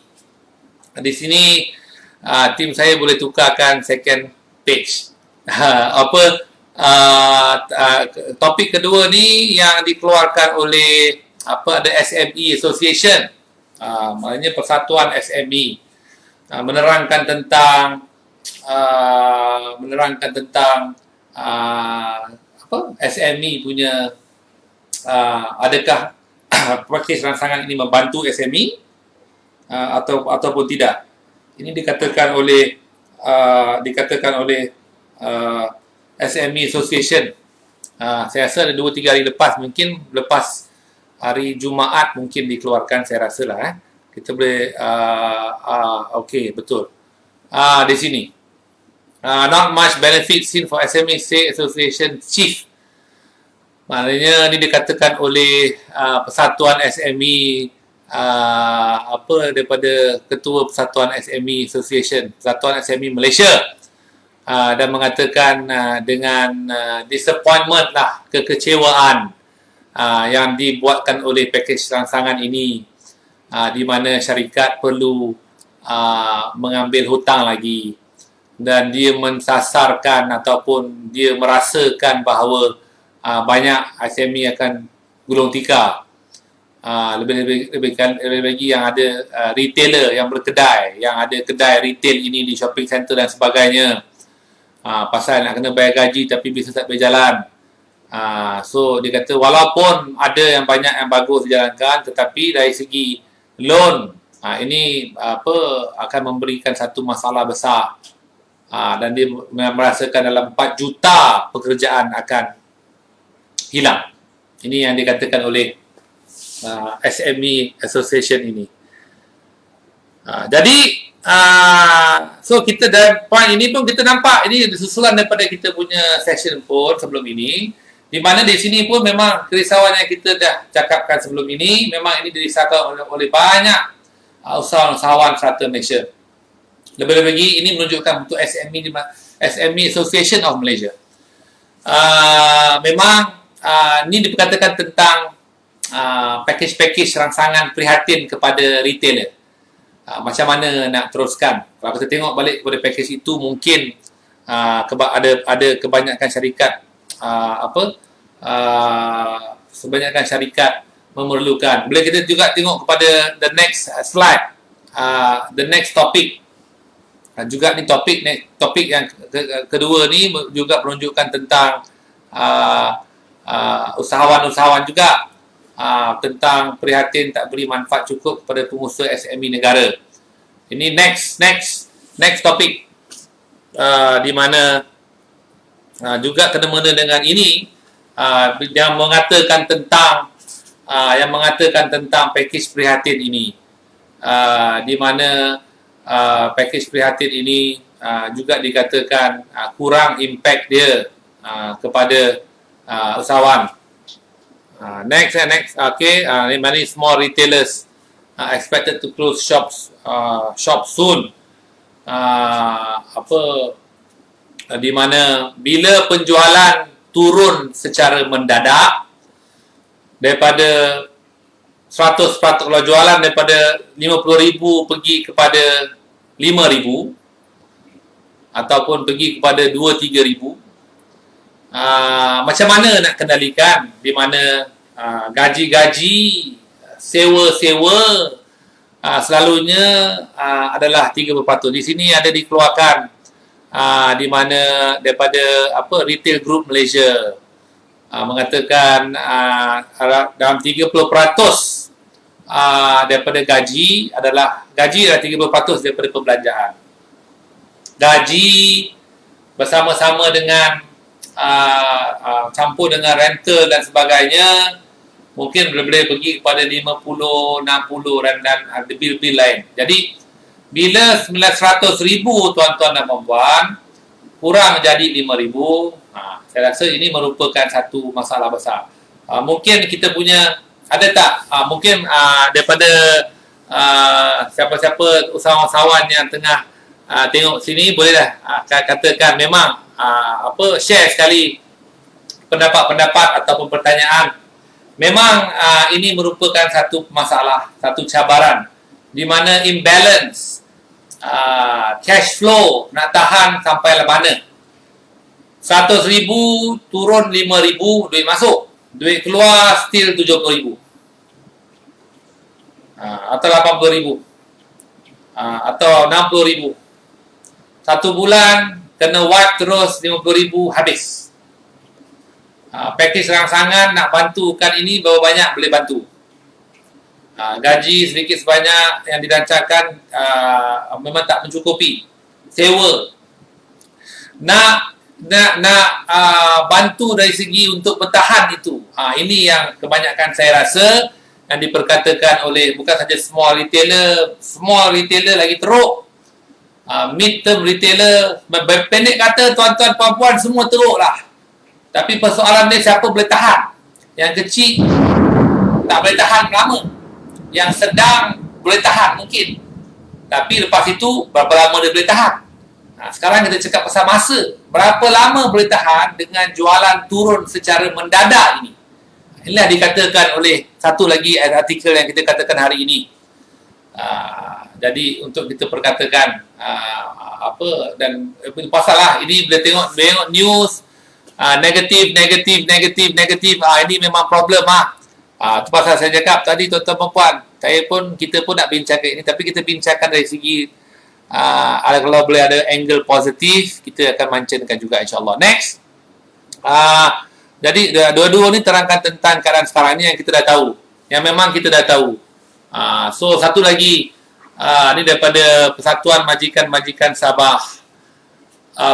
Di sini tim saya boleh tukarkan second page. Topik kedua ni yang dikeluarkan oleh ada SME Association, maknanya Persatuan SME, menerangkan tentang menerangkan tentang SME punya adakah pakej rangsangan ini membantu SME ataupun tidak. Ini dikatakan oleh SME Association. Saya rasa ada 2-3 hari lepas, mungkin lepas hari Jumaat mungkin dikeluarkan, saya rasa lah. Kita boleh okey, betul. Di sini. Not much benefit seen for SME, say Association Chief. Maknanya ini dikatakan oleh Persatuan SME daripada Ketua Persatuan SME Association, Persatuan SME Malaysia, dan mengatakan dengan disappointment lah, kekecewaan yang dibuatkan oleh pakej rangsangan ini, di mana syarikat perlu mengambil hutang lagi, dan dia mensasarkan ataupun dia merasakan bahawa banyak SME akan gulung tikar. Lebih lagi yang ada retailer yang berkedai, yang ada kedai retail ini di shopping center dan sebagainya, pasal nak kena bayar gaji tapi bisnes tak boleh jalan. So dia kata walaupun ada yang banyak yang bagus dijalankan, tetapi dari segi loan ini akan memberikan satu masalah besar, dan dia merasakan dalam 4 juta pekerjaan akan hilang. Ini yang dikatakan oleh SME Association ini. Jadi so kita dalam point ini pun kita nampak ini susulan daripada kita punya session pun sebelum ini, di mana di sini pun memang kerisauan yang kita dah cakapkan sebelum ini, memang ini dirisaukan oleh banyak usahawan serata Malaysia. Lebih-lebih lagi ini menunjukkan untuk SME Association of Malaysia. Memang ini diperkatakan tentang pakej-pakej rangsangan prihatin kepada retailer. Macam mana nak teruskan? Kalau kita tengok balik kepada pakej itu, mungkin ada kebanyakan syarikat kebanyakan syarikat memerlukan. Boleh kita juga tengok kepada the next slide, the next topic. Juga ni topik yang kedua ni juga menunjukkan tentang usahawan-usahawan juga, tentang prihatin tak beri manfaat cukup kepada pengusaha SME negara. Ini next topik, di mana juga kena-mena dengan ini, yang mengatakan tentang pakej prihatin ini, di mana pakej prihatin ini juga dikatakan kurang impact dia kepada usahawan. Next. Okay, many small retailers expected to close shop soon. Di mana bila penjualan turun secara mendadak daripada 100%, kalau jualan daripada 50,000 pergi kepada 5,000 ataupun pergi kepada 2-3,000, macam mana nak kendalikan, di mana gaji-gaji, sewa-sewa selalunya adalah 3%. Di sini ada dikeluarkan di mana daripada Retail Group Malaysia mengatakan dalam 30% daripada gaji adalah 30% daripada perbelanjaan. Gaji bersama-sama dengan campur dengan rental dan sebagainya, mungkin boleh pergi kepada 50, 60 dan ada bil-bil lain. Jadi bila 900,000 tuan-tuan dan puan-puan kurang jadi 5,000, saya rasa ini merupakan satu masalah besar. Mungkin kita punya ada tak mungkin daripada siapa-siapa usahawan-usahawan yang tengah tengok sini, bolehlah katakan memang share sekali pendapat-pendapat ataupun pertanyaan. Memang ini merupakan satu masalah, satu cabaran, di mana imbalance cash flow nak tahan sampai mana. 100,000 turun 5,000, duit masuk, duit keluar still 70,000 atau 80,000 atau 60,000. 1 bulan kena wipe terus 50,000 habis. Package rangsangan nak bantukan ini berapa banyak boleh bantu. Gaji sedikit sebanyak yang dirancangkan memang tak mencukupi. Sewa. Nak bantu dari segi untuk bertahan itu. Ini yang kebanyakan saya rasa yang diperkatakan oleh bukan saja small retailer lagi teruk. Mid-term retailer, pendek kata tuan-tuan puan-puan semua teruk lah. Tapi persoalan dia siapa boleh tahan. Yang kecil tak boleh tahan lama. Yang sedang boleh tahan mungkin. Tapi lepas itu berapa lama dia boleh tahan. Sekarang kita cakap pasal masa. Berapa lama boleh tahan dengan jualan turun secara mendadak ini. Inilah dikatakan oleh satu lagi artikel yang kita katakan hari ini. Jadi untuk kita perkatakan dan pasal lah ini boleh tengok news negatif. Ini memang problem itu pasal saya cakap tadi tuan-tuan perempuan. Kita pun nak bincangkan ini, tapi kita bincangkan dari segi kalau boleh ada angle positif, kita akan mancankan juga insyaAllah. Next. Jadi dua-dua ni terangkan tentang keadaan sekarang ni yang kita dah tahu. Yang memang kita dah tahu. So satu lagi ni daripada Persatuan Majikan Sabah.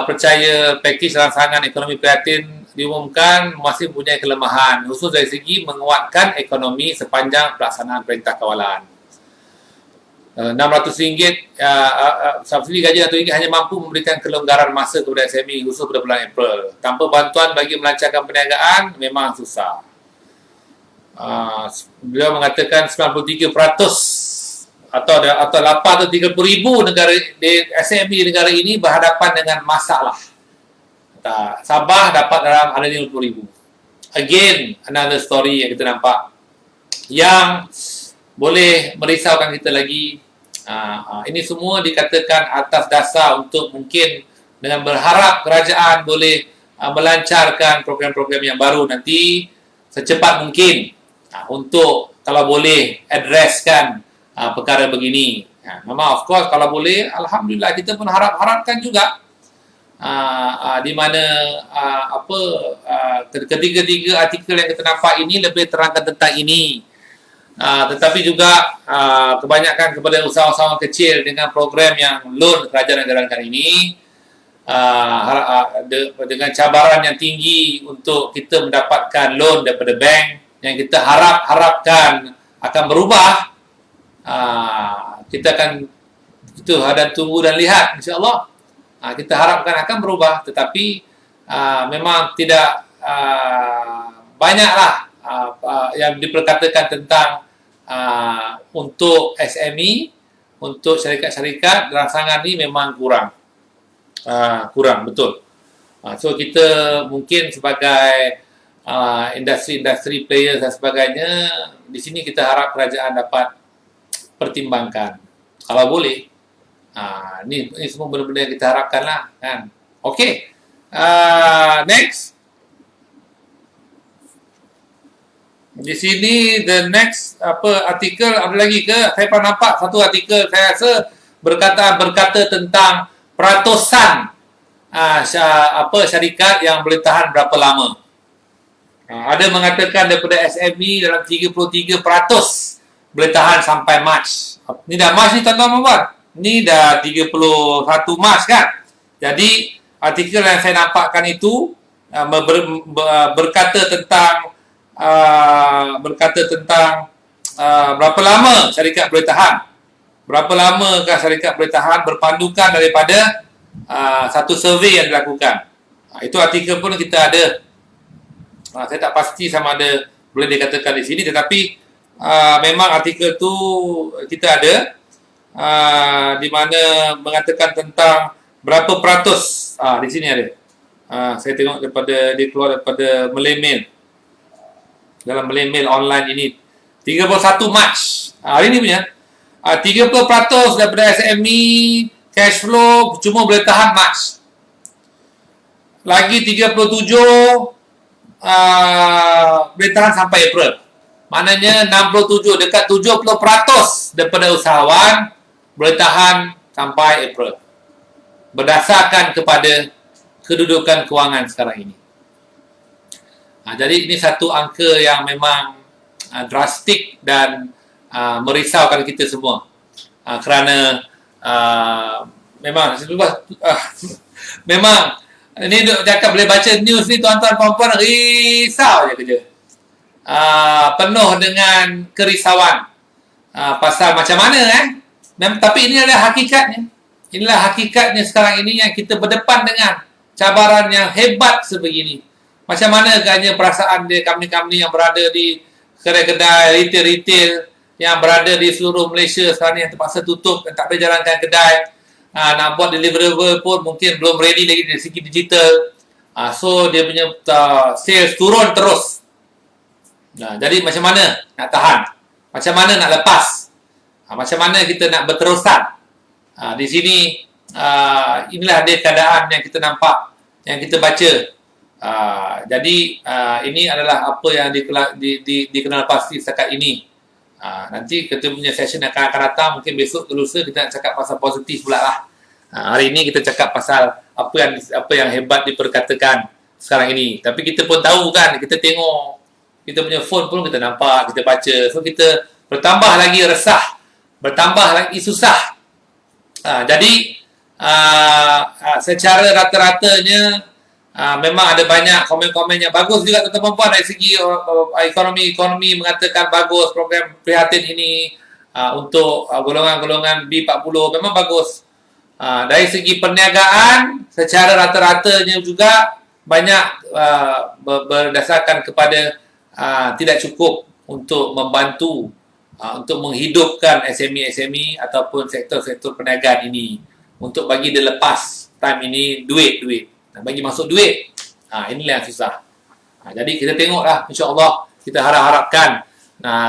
Percaya package rangsangan ekonomi prihatin diumumkan masih mempunyai kelemahan khusus dari segi menguatkan ekonomi sepanjang pelaksanaan Perintah Kawalan. RM600 subsidi gaji RM1 hanya mampu memberikan kelonggaran masa kepada SME khusus pada bulan April. Tanpa bantuan bagi melancarkan perniagaan memang susah. Beliau mengatakan 93% atau 830,000 negara SME negara ini berhadapan dengan masalah. Sabah dapat dalam ada 50,000. Again, another story yang kita nampak yang boleh merisaukan kita lagi. Ini semua dikatakan atas dasar untuk mungkin dengan berharap kerajaan boleh melancarkan program-program yang baru nanti secepat mungkin untuk kalau boleh addresskan perkara begini. Memang of course kalau boleh, alhamdulillah kita pun harapkan juga di mana ketiga-tiga artikel yang kita nampak ini lebih terangkan tentang ini. Tetapi juga kebanyakan kepada usahawan kecil dengan program yang loan kerajaan jalankan ini dengan cabaran yang tinggi untuk kita mendapatkan loan daripada bank yang kita harapkan akan berubah. Kita akan tunggu dan lihat insya-Allah. Kita harapkan akan berubah, tetapi memang tidak banyaklah yang diperkatakan tentang untuk SME, untuk syarikat-syarikat rangsangan ini memang kurang betul. So kita mungkin sebagai industri player dan sebagainya, di sini kita harap kerajaan dapat pertimbangkan kalau boleh. Ini semua benda-benda yang kita harapkan lah kan. Okay, next. Di sini the next artikel ada lagi ke? Saya pernah nampak satu artikel, saya rasa berkata tentang peratusan syarikat yang boleh tahan berapa lama. Ada mengatakan daripada SME dalam 33% boleh tahan sampai Mac. Ni dah Mac ni tuan-tuan puan. Ni dah 31 Mac kan. Jadi artikel yang saya nampakkan itu berkata tentang berapa lama syarikat boleh tahan. Berapa lamakah syarikat boleh tahan berpandukan daripada satu survey yang dilakukan. Itu artikel pun kita ada. Saya tak pasti sama ada boleh dikatakan di sini, tetapi memang artikel tu kita ada di mana mengatakan tentang berapa peratus. Di sini ada. Saya tengok dia keluar daripada Mail. Dalam Mail online ini 31 Mac. Hari ni punya 30% daripada SME cash flow cuma boleh tahan Mac. Lagi 37 boleh tahan sampai April. Maknanya 67 dekat 70% daripada usahawan boleh tahan sampai April. berdasarkan kepada kedudukan kewangan sekarang ini. Jadi ini satu angka yang memang drastik dan merisaukan kita semua. Kerana memang memang ini duk cakap boleh baca news ni tuan-tuan puan-puan risau je kerja. Penuh dengan kerisauan pasal macam mana tapi ini adalah hakikatnya. Inilah hakikatnya sekarang ini yang kita berdepan dengan cabaran yang hebat sebegini. Macam mana agaknya perasaan dia company-company yang berada di kedai-kedai retail-retail yang berada di seluruh Malaysia sekarang ni yang terpaksa tutup dan tak boleh jalankan kedai. Nak buat deliverable pun mungkin belum ready lagi dari segi digital. So dia punya sales turun terus. Jadi macam mana nak tahan? Macam mana nak lepas? Macam mana kita nak berterusan? Di sini inilah dia keadaan yang kita nampak, yang kita baca. Jadi ini adalah apa yang dikenal pasti setakat ini. Nanti kita punya session yang akan datang, mungkin besok ke lusa kita nak cakap pasal positif pula lah. Hari ini kita cakap pasal apa yang hebat diperkatakan sekarang ini. Tapi kita pun tahu kan, kita tengok kita punya phone pun kita nampak, kita baca. So kita bertambah lagi resah, bertambah lagi susah. Jadi secara rata-ratanya memang ada banyak komen-komen yang bagus juga tuan-tuan puan dari segi ekonomi mengatakan bagus program prihatin ini untuk golongan-golongan B40 memang bagus. Dari segi perniagaan secara rata-ratanya juga banyak berdasarkan kepada tidak cukup untuk membantu untuk menghidupkan SME ataupun sektor-sektor perniagaan ini untuk bagi dia lepas time ini duit bagi masuk duit. Inilah yang susah. Jadi kita tengoklah, insya-Allah kita harapkan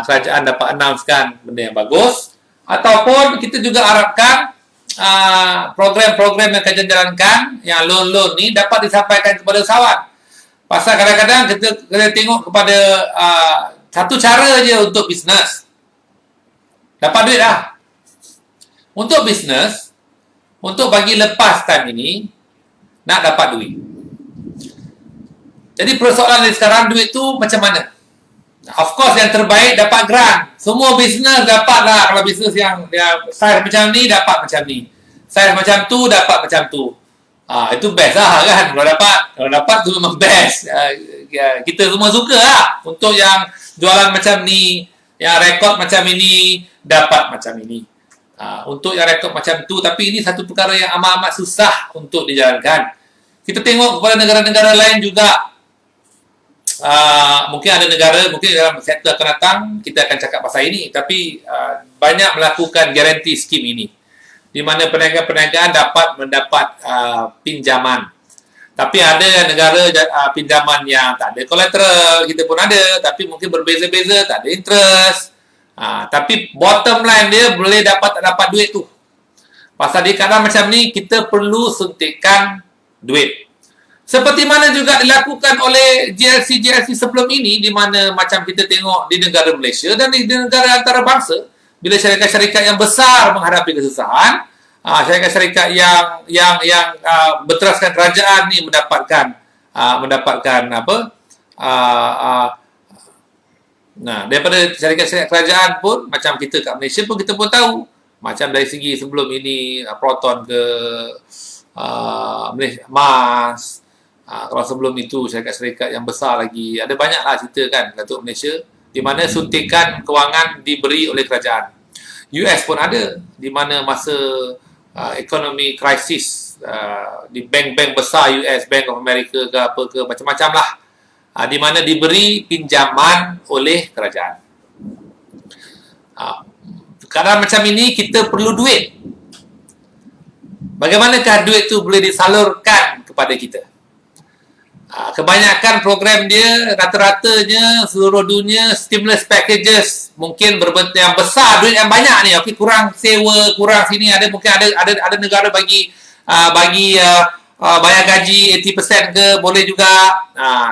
kerajaan dapat announcekan benda yang bagus, ataupun kita juga harapkan program-program yang kerajaan jalankan yang loan ni dapat disampaikan kepada usahawan. Pasal kadang-kadang kita tengok kepada satu cara je untuk bisnes dapat duit lah. Untuk bisnes, untuk bagi lepas time ini nak dapat duit. Jadi persoalan dari sekarang duit tu macam mana? Of course yang terbaik dapat grant. Semua bisnes dapat lah. Kalau bisnes yang size macam ni dapat macam ni. Size macam tu dapat macam tu. Itu best lah kan. Kalau dapat tu memang best. Kita semua suka lah. Untuk yang jualan macam ni, yang rekod macam ini, dapat macam ini. Untuk yang rekod macam tu, tapi ini satu perkara yang amat-amat susah untuk dijalankan. Kita tengok kepada negara-negara lain juga. Mungkin ada negara, mungkin dalam sektor akan datang kita akan cakap pasal ini, tapi banyak melakukan guarantee scheme ini, di mana perniagaan dapat mendapat pinjaman. Tapi ada negara pinjaman yang tak ada collateral, kita pun ada, tapi mungkin berbeza-beza, tak ada interest. Tapi bottom line dia boleh dapat tak dapat duit tu. Pasal di keadaan macam ni kita perlu suntikan duit. Seperti mana juga dilakukan oleh GLC sebelum ini, di mana macam kita tengok di negara Malaysia dan di negara antarabangsa, bila syarikat-syarikat yang besar menghadapi kesusahan, syarikat-syarikat yang berteraskan kerajaan ni mendapatkan daripada syarikat-syarikat kerajaan pun, macam kita kat Malaysia pun kita pun tahu, macam dari segi sebelum ini Proton ke Malaysia Mas, kalau sebelum itu syarikat-syarikat yang besar lagi, ada banyaklah cerita kan Datuk Malaysia, di mana suntikan kewangan diberi oleh kerajaan. US pun ada, di mana masa ekonomi krisis di bank-bank besar US, Bank of America ke apa ke, macam-macam lah, di mana diberi pinjaman oleh kerajaan. Keadaan macam ini kita perlu duit. Bagaimanakah duit tu boleh disalurkan kepada kita? Kebanyakan program dia rata-ratanya seluruh dunia stimulus packages, mungkin berbentuk yang besar, duit yang banyak ni. Okey, kurang sewa, kurang sini, ada mungkin ada negara bagi bayar gaji 80% ke, boleh juga.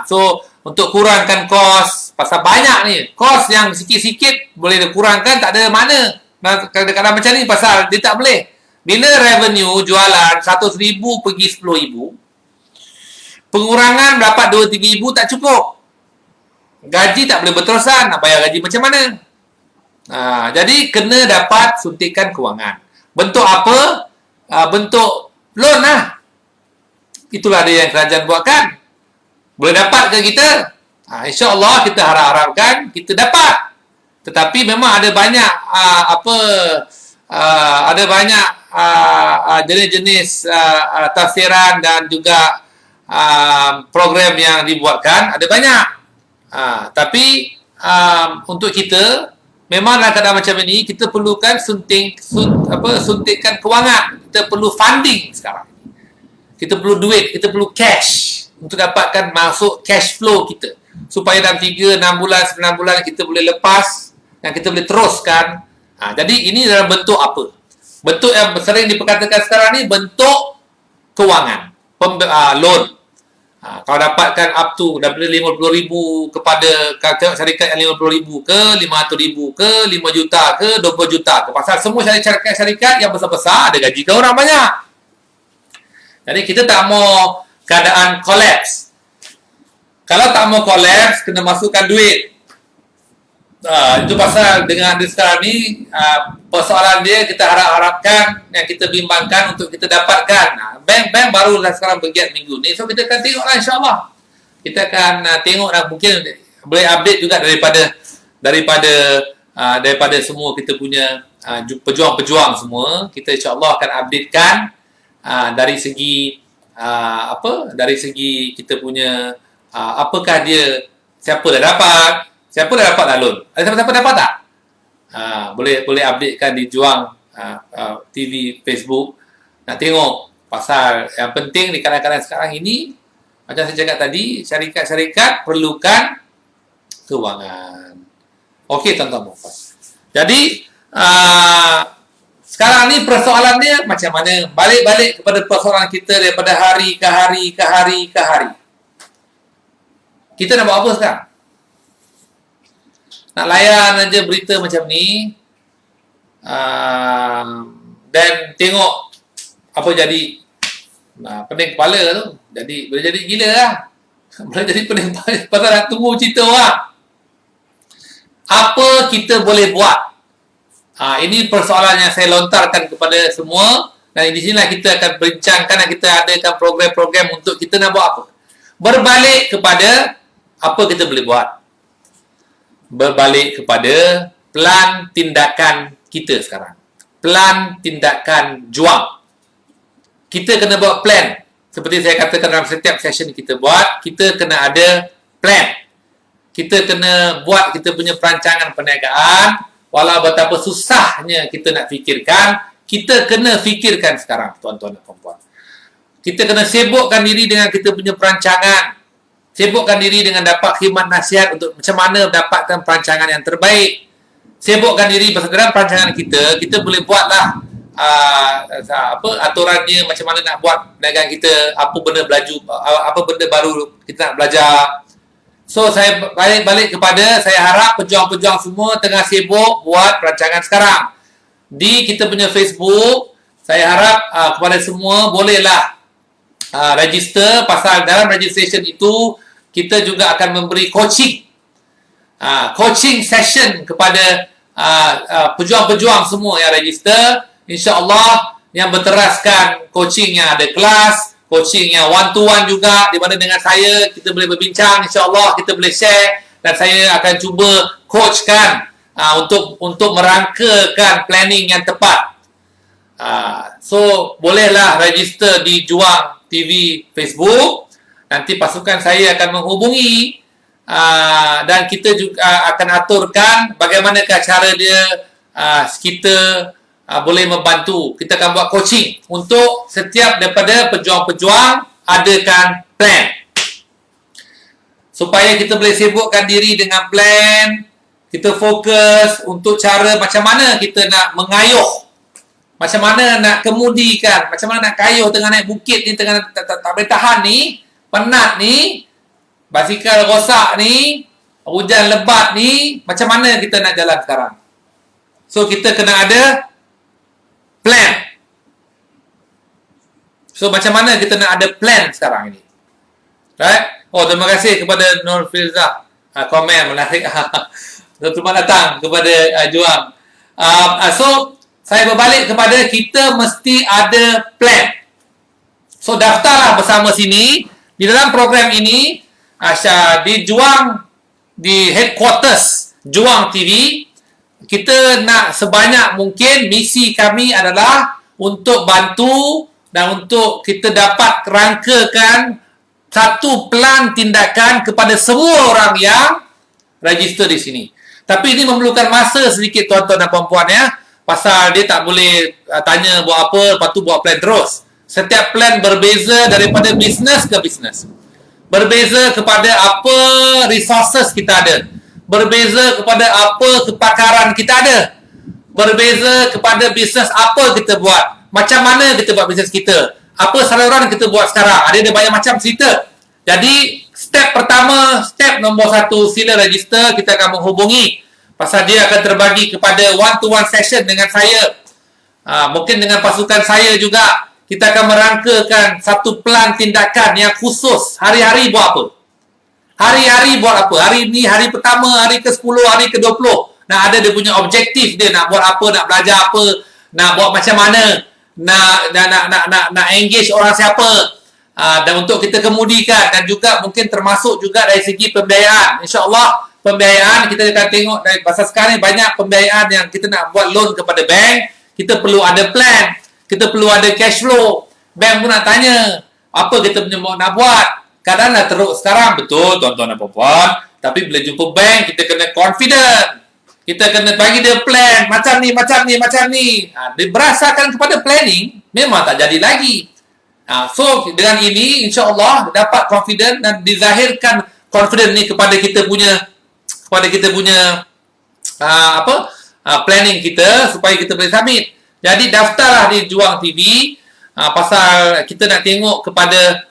So untuk kurangkan kos, pasal banyak ni kos yang sikit-sikit boleh dikurangkan, tak ada mana. Kadang-kadang macam ni pasal dia tak boleh. bila revenue jualan 100,000 pergi 10,000, pengurangan dapat 2-3,000 tak cukup. Gaji tak boleh berterusan, nak bayar gaji macam mana? Jadi kena dapat suntikan kewangan. Bentuk apa? Bentuk loan lah. Itulah dia yang kerajaan buatkan. Boleh dapat ke kita? InsyaAllah kita harap-harapkan kita dapat. Tetapi memang ada banyak jenis-jenis tafsiran dan juga program yang dibuatkan, ada banyak. Tapi untuk kita memang dalam keadaan macam ini kita perlukan suntikan kewangan. Kita perlu funding sekarang. Kita perlu duit, kita perlu cash untuk dapatkan masuk cash flow kita. Supaya dalam 3, 6 bulan, 9 bulan kita boleh lepas dan kita boleh teruskan. Jadi ini dalam bentuk apa? Bentuk yang sering diperkatakan sekarang ni bentuk kewangan, loan. Kalau dapatkan up to daripada 50,000 kepada syarikat yang 50,000 ke 500,000 ke 5 juta ke 20 juta ke. Pasal semua syarikat yang besar-besar ada gaji orang banyak. Jadi kita tak mau keadaan collapse. Kalau tak mau collapse, kena masukkan duit. Itu pasal dengan sekarang ni persoalan dia kita harapkan yang kita bimbangkan untuk kita dapatkan. Bank-bank barulah sekarang bergiat minggu ni. So kita akan tengoklah insya-Allah. Kita akan tengok dan mungkin boleh update juga daripada semua kita punya pejuang-pejuang semua. Kita insya-Allah akan updatekan dari segi dari segi kita punya apakah dia, siapa dah dapat, siapa dah dapat loan. Ada siapa-siapa dapat tak? Boleh updatekan di Juang TV, Facebook. Nak tengok pasal yang penting di keadaan sekarang ini, macam saya cakap tadi, syarikat-syarikat perlukan kewangan. Okey tuan-tuan. Jadi sekarang ni persoalan dia macam mana? Balik kepada persoalan kita daripada hari ke hari ke hari ke hari. Kita nak buat apa sekarang? Nak layan aja berita macam ni dan tengok apa jadi. Pening kepala tu. Boleh jadi gila lah. Boleh jadi pening kepala. Pasal nak tunggu cerita orang. Apa kita boleh buat? Ini persoalan yang saya lontarkan kepada semua. Dan di sinilah kita akan bincangkan dan kita adakan program-program untuk kita nak buat apa. Berbalik kepada apa kita boleh buat. Berbalik kepada plan tindakan kita sekarang. Plan tindakan juang. Kita kena buat plan. Seperti saya katakan dalam setiap session kita buat, kita kena ada plan. Kita kena buat kita punya perancangan perniagaan. Walau betapa susahnya kita nak fikirkan, kita kena fikirkan sekarang, tuan-tuan dan puan-puan. Kita kena sibukkan diri dengan kita punya perancangan. Sibukkan diri dengan dapat khidmat nasihat untuk macam mana dapatkan perancangan yang terbaik. Sibukkan diri dalam perancangan kita boleh buatlah aturannya macam mana nak buat perniagaan kita, apa benda baru kita nak belajar. So saya balik kepada, saya harap pejuang-pejuang semua tengah sibuk buat perancangan sekarang. Di kita punya Facebook, saya harap kepada semua bolehlah register, pasal dalam registration itu kita juga akan memberi coaching. Coaching session kepada pejuang-pejuang semua yang register. InsyaAllah yang berteraskan coaching yang ada kelas, coaching yang one-to-one juga, di mana dengan saya kita boleh berbincang, insyaAllah kita boleh share dan saya akan cuba coachkan untuk merangkakan planning yang tepat. So bolehlah register di Juang TV Facebook. Nanti pasukan saya akan menghubungi dan kita juga akan aturkan bagaimanakah cara dia kita boleh membantu. Kita akan buat coaching untuk setiap daripada pejuang-pejuang adakan plan. Supaya kita boleh sibukkan diri dengan plan, kita fokus untuk cara macam mana kita nak mengayuh, macam mana nak kemudikan, macam mana nak kayuh tengah naik bukit ni, tengah tak boleh tahan ni, penat ni, basikal rosak ni, hujan lebat ni, macam mana kita nak jalan sekarang. So kita kena ada plan. So macam mana kita nak ada plan sekarang ini? Right? Oh, terima kasih kepada Nur Filzah. Komen menarik. Selamat datang kepada Juang. So, saya berbalik kepada kita mesti ada plan. So, daftarlah bersama sini. Di dalam program ini, di Juang, di headquarters Juang TV, kita nak sebanyak mungkin, misi kami adalah untuk bantu dan untuk kita dapat rangkakan satu pelan tindakan kepada semua orang yang register di sini. Tapi ini memerlukan masa sedikit tuan-tuan dan puan-puan ya. Pasal dia tak boleh tanya buat apa, lepas tu buat plan terus. Setiap plan berbeza daripada bisnes ke bisnes. Berbeza kepada apa resources kita ada. Berbeza kepada apa kepakaran kita ada. Berbeza kepada bisnes apa kita buat. Macam mana kita buat bisnes kita. Apa saluran kita buat sekarang. Ada banyak macam cerita. Jadi, step pertama, step nombor 1, sila register. Kita akan menghubungi. Pasal dia akan terbagi kepada one-to-one session dengan saya. Mungkin dengan pasukan saya juga. Kita akan merangkakan satu pelan tindakan yang khusus. Hari-hari buat apa? Hari-hari buat apa? Hari ni, hari pertama, hari ke-10, hari ke-20. Nak ada dia punya objektif dia. Nak buat apa, nak belajar apa, nak buat macam mana, nak engage orang siapa. Dan untuk kita kemudikan. Dan juga mungkin termasuk juga dari segi pembiayaan. InsyaAllah, pembiayaan kita akan tengok. Dari pasal sekarang ni banyak pembiayaan yang kita nak buat loan kepada bank. Kita perlu ada plan. Kita perlu ada cash flow. Bank pun nak tanya, apa kita punya nak buat? Kadang nak teruk sekarang, betul tuan-tuan dan puan-puan. Tapi bila jumpa bank, kita kena confident. Kita kena bagi dia plan. Macam ni, macam ni, macam ni. Dia berasakan kepada planning, memang tak jadi lagi. So, dengan ini, insyaAllah, dapat confident dan dizahirkan confident ni kepada kita punya planning kita supaya kita boleh submit. Jadi daftarlah di Juang TV pasal kita nak tengok kepada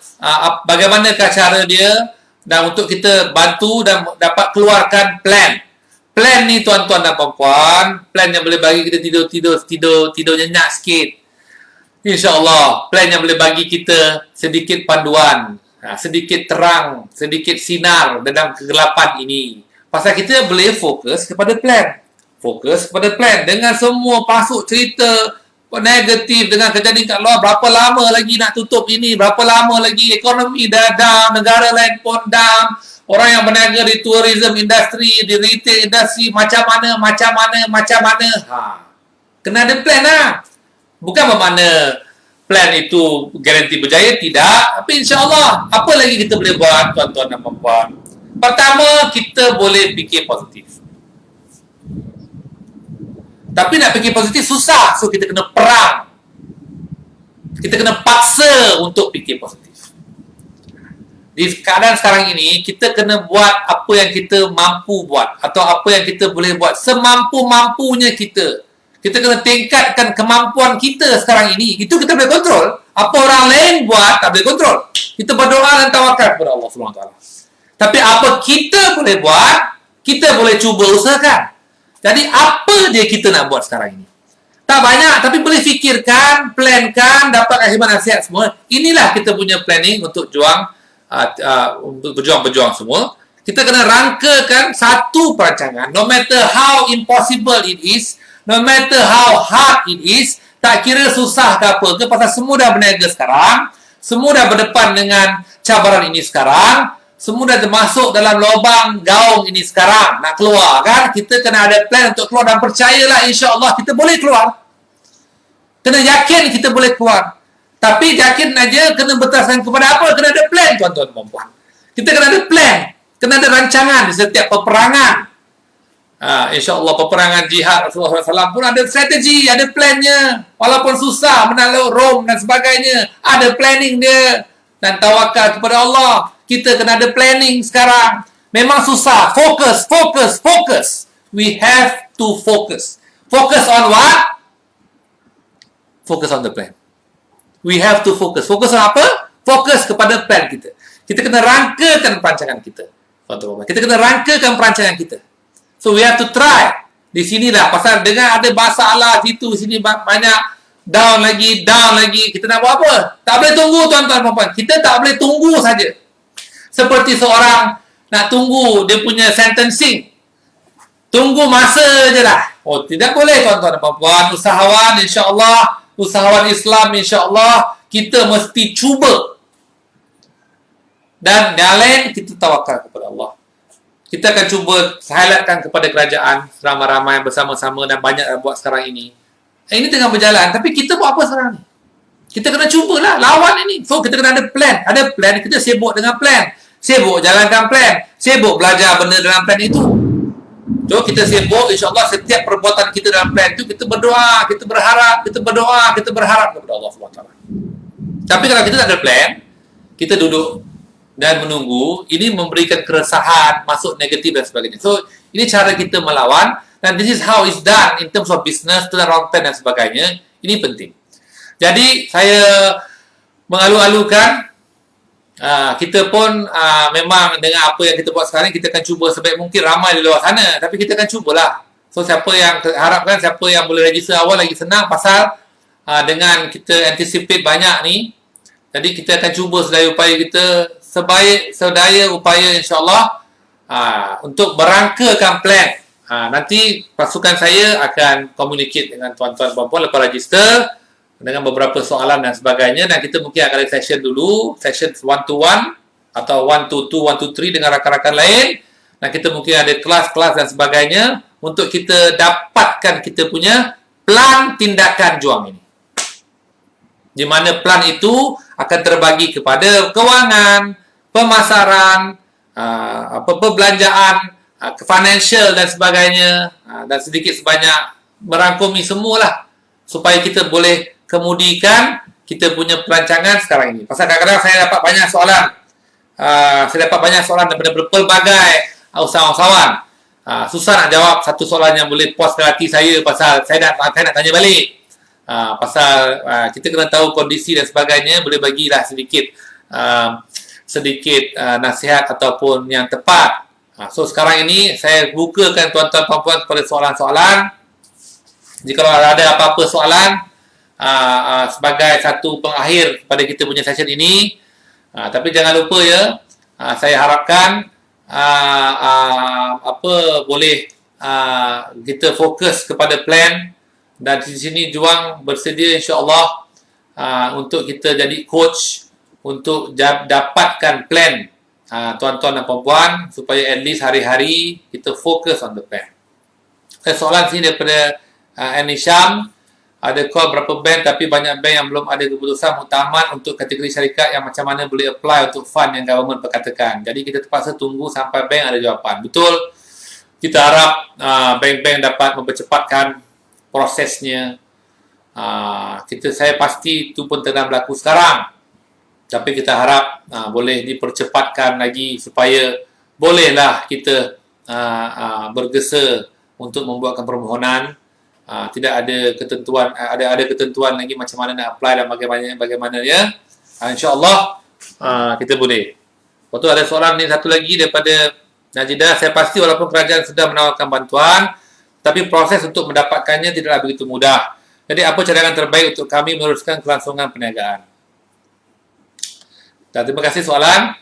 bagaimanakah cara dia dan untuk kita bantu dan dapat keluarkan plan. Plan ni tuan-tuan dan puan-puan, plan yang boleh bagi kita tidur nyenyak sikit. InsyaAllah, plan yang boleh bagi kita sedikit panduan, sedikit terang, sedikit sinar dalam kegelapan ini. Pasal kita boleh fokus kepada plan. Fokus kepada plan. Dengan semua pasuk cerita negatif dengan kejadian kat luar. Berapa lama lagi nak tutup ini? Berapa lama lagi ekonomi dah down, negara lain pun down. Orang yang berniaga di tourism industry, di retail industry, macam mana. Kena ada plan lah. Bukan bermakna plan itu garanti berjaya, tidak. Tapi insyaAllah, apa lagi kita boleh buat, tuan-tuan dan puan-puan? Pertama, kita boleh fikir positif. Tapi nak fikir positif susah. So, kita kena perang. Kita kena paksa untuk fikir positif. Di keadaan sekarang ini, kita kena buat apa yang kita mampu buat. Atau apa yang kita boleh buat. Semampu-mampunya kita. Kita kena tingkatkan kemampuan kita sekarang ini. Itu kita boleh kontrol. Apa orang lain buat, tak boleh kontrol. Kita berdoa dan tawakal kepada Allah SWT. Tapi apa kita boleh buat, kita boleh cuba usahakan. Jadi, apa dia kita nak buat sekarang ini? Tak banyak, tapi boleh fikirkan, plankan, dapat khidmat nasihat semua. Inilah kita punya planning untuk untuk berjuang-berjuang semua. Kita kena rangkakan satu perancangan. No matter how impossible it is, no matter how hard it is, tak kira susah ke apa ke, pasal semua dah berniaga sekarang, semua dah berdepan dengan cabaran ini sekarang, semua dah termasuk dalam lubang gaung ini sekarang. Nak keluar kan? Kita kena ada plan untuk keluar dan percayalah insyaAllah kita boleh keluar. Kena yakin kita boleh keluar. Tapi yakin aja kena berdasarkan kepada apa? Kena ada plan tuan-tuan dan puan-puan. Kita kena ada plan. Kena ada rancangan di setiap peperangan. InsyaAllah peperangan jihad Rasulullah SAW pun ada strategi, ada plannya. Walaupun susah menakluk Rom dan sebagainya, ada planning dia. Dan tawakal kepada Allah. Kita kena ada planning sekarang. Memang susah. Focus. We have to focus. Focus on what? Focus on the plan. We have to focus. Focus on apa? Fokus kepada plan kita. Kita kena rangkakan perancangan kita. Kita kena rangkakan perancangan kita. So we have to try. Di sinilah pasal dengan ada masalah situ sini banyak down lagi. Kita nak buat apa? Tak boleh tunggu tuan-tuan dan puan-puan. Kita tak boleh tunggu saja. Seperti seorang nak tunggu dia punya sentencing. Tunggu masa je lah. Oh, tidak boleh tuan-tuan dan puan-puan. Usahawan insya-Allah, usahawan Islam insya-Allah, kita mesti cuba. Dan yang lain kita tawakal kepada Allah. Kita akan cuba highlightkan kepada kerajaan ramai-ramai bersama-sama dan banyak yang buat sekarang ini. Ini tengah berjalan, tapi kita buat apa sekarang ni? Kita kena cubalah lawan ini. So kita kena ada plan. Ada plan, kita sibuk dengan plan. Sibuk jalankan plan. Sibuk belajar benda dalam plan itu. So kita sibuk, insya-Allah setiap perbuatan kita dalam plan itu kita berdoa, kita berharap, kepada Allah SWT. Tapi kalau kita tak ada plan, kita duduk dan menunggu, ini memberikan keresahan, masuk negatif dan sebagainya. So ini cara kita melawan, dan this is how it's done in terms of business, turnaround plan dan sebagainya. Ini penting. Jadi saya mengalu-alukan, kita pun memang dengan apa yang kita buat sekarang, kita akan cuba sebaik mungkin ramai di luar sana, tapi kita akan cubalah. So siapa yang harapkan, siapa yang boleh register awal lagi senang, pasal dengan kita anticipate banyak ni, jadi kita akan cuba sedaya upaya kita, sedaya upaya insya-Allah untuk berangkakan plan. Nanti pasukan saya akan communicate dengan tuan-tuan puan-puan lepas register dengan beberapa soalan dan sebagainya, dan kita mungkin akan ada session dulu, session 1-to-1 atau 1-to-2, 1-to-3 dengan rakan-rakan lain, dan kita mungkin ada kelas-kelas dan sebagainya untuk kita dapatkan kita punya plan tindakan juang ini, di mana plan itu akan terbagi kepada kewangan, pemasaran, perbelanjaan, financial dan sebagainya, dan sedikit sebanyak merangkumi semualah supaya kita boleh kemudikan kita punya perancangan sekarang ini. Pasal kadang-kadang saya dapat banyak soalan, daripada berbagai usahawan. Susah nak jawab satu soalan yang boleh puaskan hati saya, pasal saya nak tanya balik. Pasal kita kena tahu kondisi dan sebagainya, boleh bagilah sedikit nasihat ataupun yang tepat. So sekarang ini saya bukakan tuan-tuan puan-puan kepada soalan-soalan. Jika ada apa-apa soalan sebagai satu pengakhir pada kita punya session ini, tapi jangan lupa ya, saya harapkan boleh kita fokus kepada plan, dan di sini Juang bersedia insya-Allah untuk kita jadi coach untuk dapatkan plan tuan-tuan dan puan-puan, supaya at least hari-hari kita fokus on the plan. Soalan sini daripada Annie Syam, ada call berapa bank, tapi banyak bank yang belum ada keputusan muktamad untuk kategori syarikat yang macam mana boleh apply untuk fund yang government perkatakan. Jadi kita terpaksa tunggu sampai bank ada jawapan. Betul, kita harap bank-bank dapat mempercepatkan prosesnya. Saya pasti itu pun tengah berlaku sekarang, tapi kita harap boleh dipercepatkan lagi supaya bolehlah kita bergesa untuk membuatkan permohonan. Tidak ada ketentuan, ada ketentuan lagi macam mana nak apply dan bagaimana ya. InsyaAllah kita boleh. Lepas tu ada soalan ni satu lagi daripada Najidah. Saya pasti walaupun kerajaan sudah menawarkan bantuan, tapi proses untuk mendapatkannya tidaklah begitu mudah. Jadi apa cadangan terbaik untuk kami meneruskan kelangsungan perniagaan? Dan terima kasih soalan.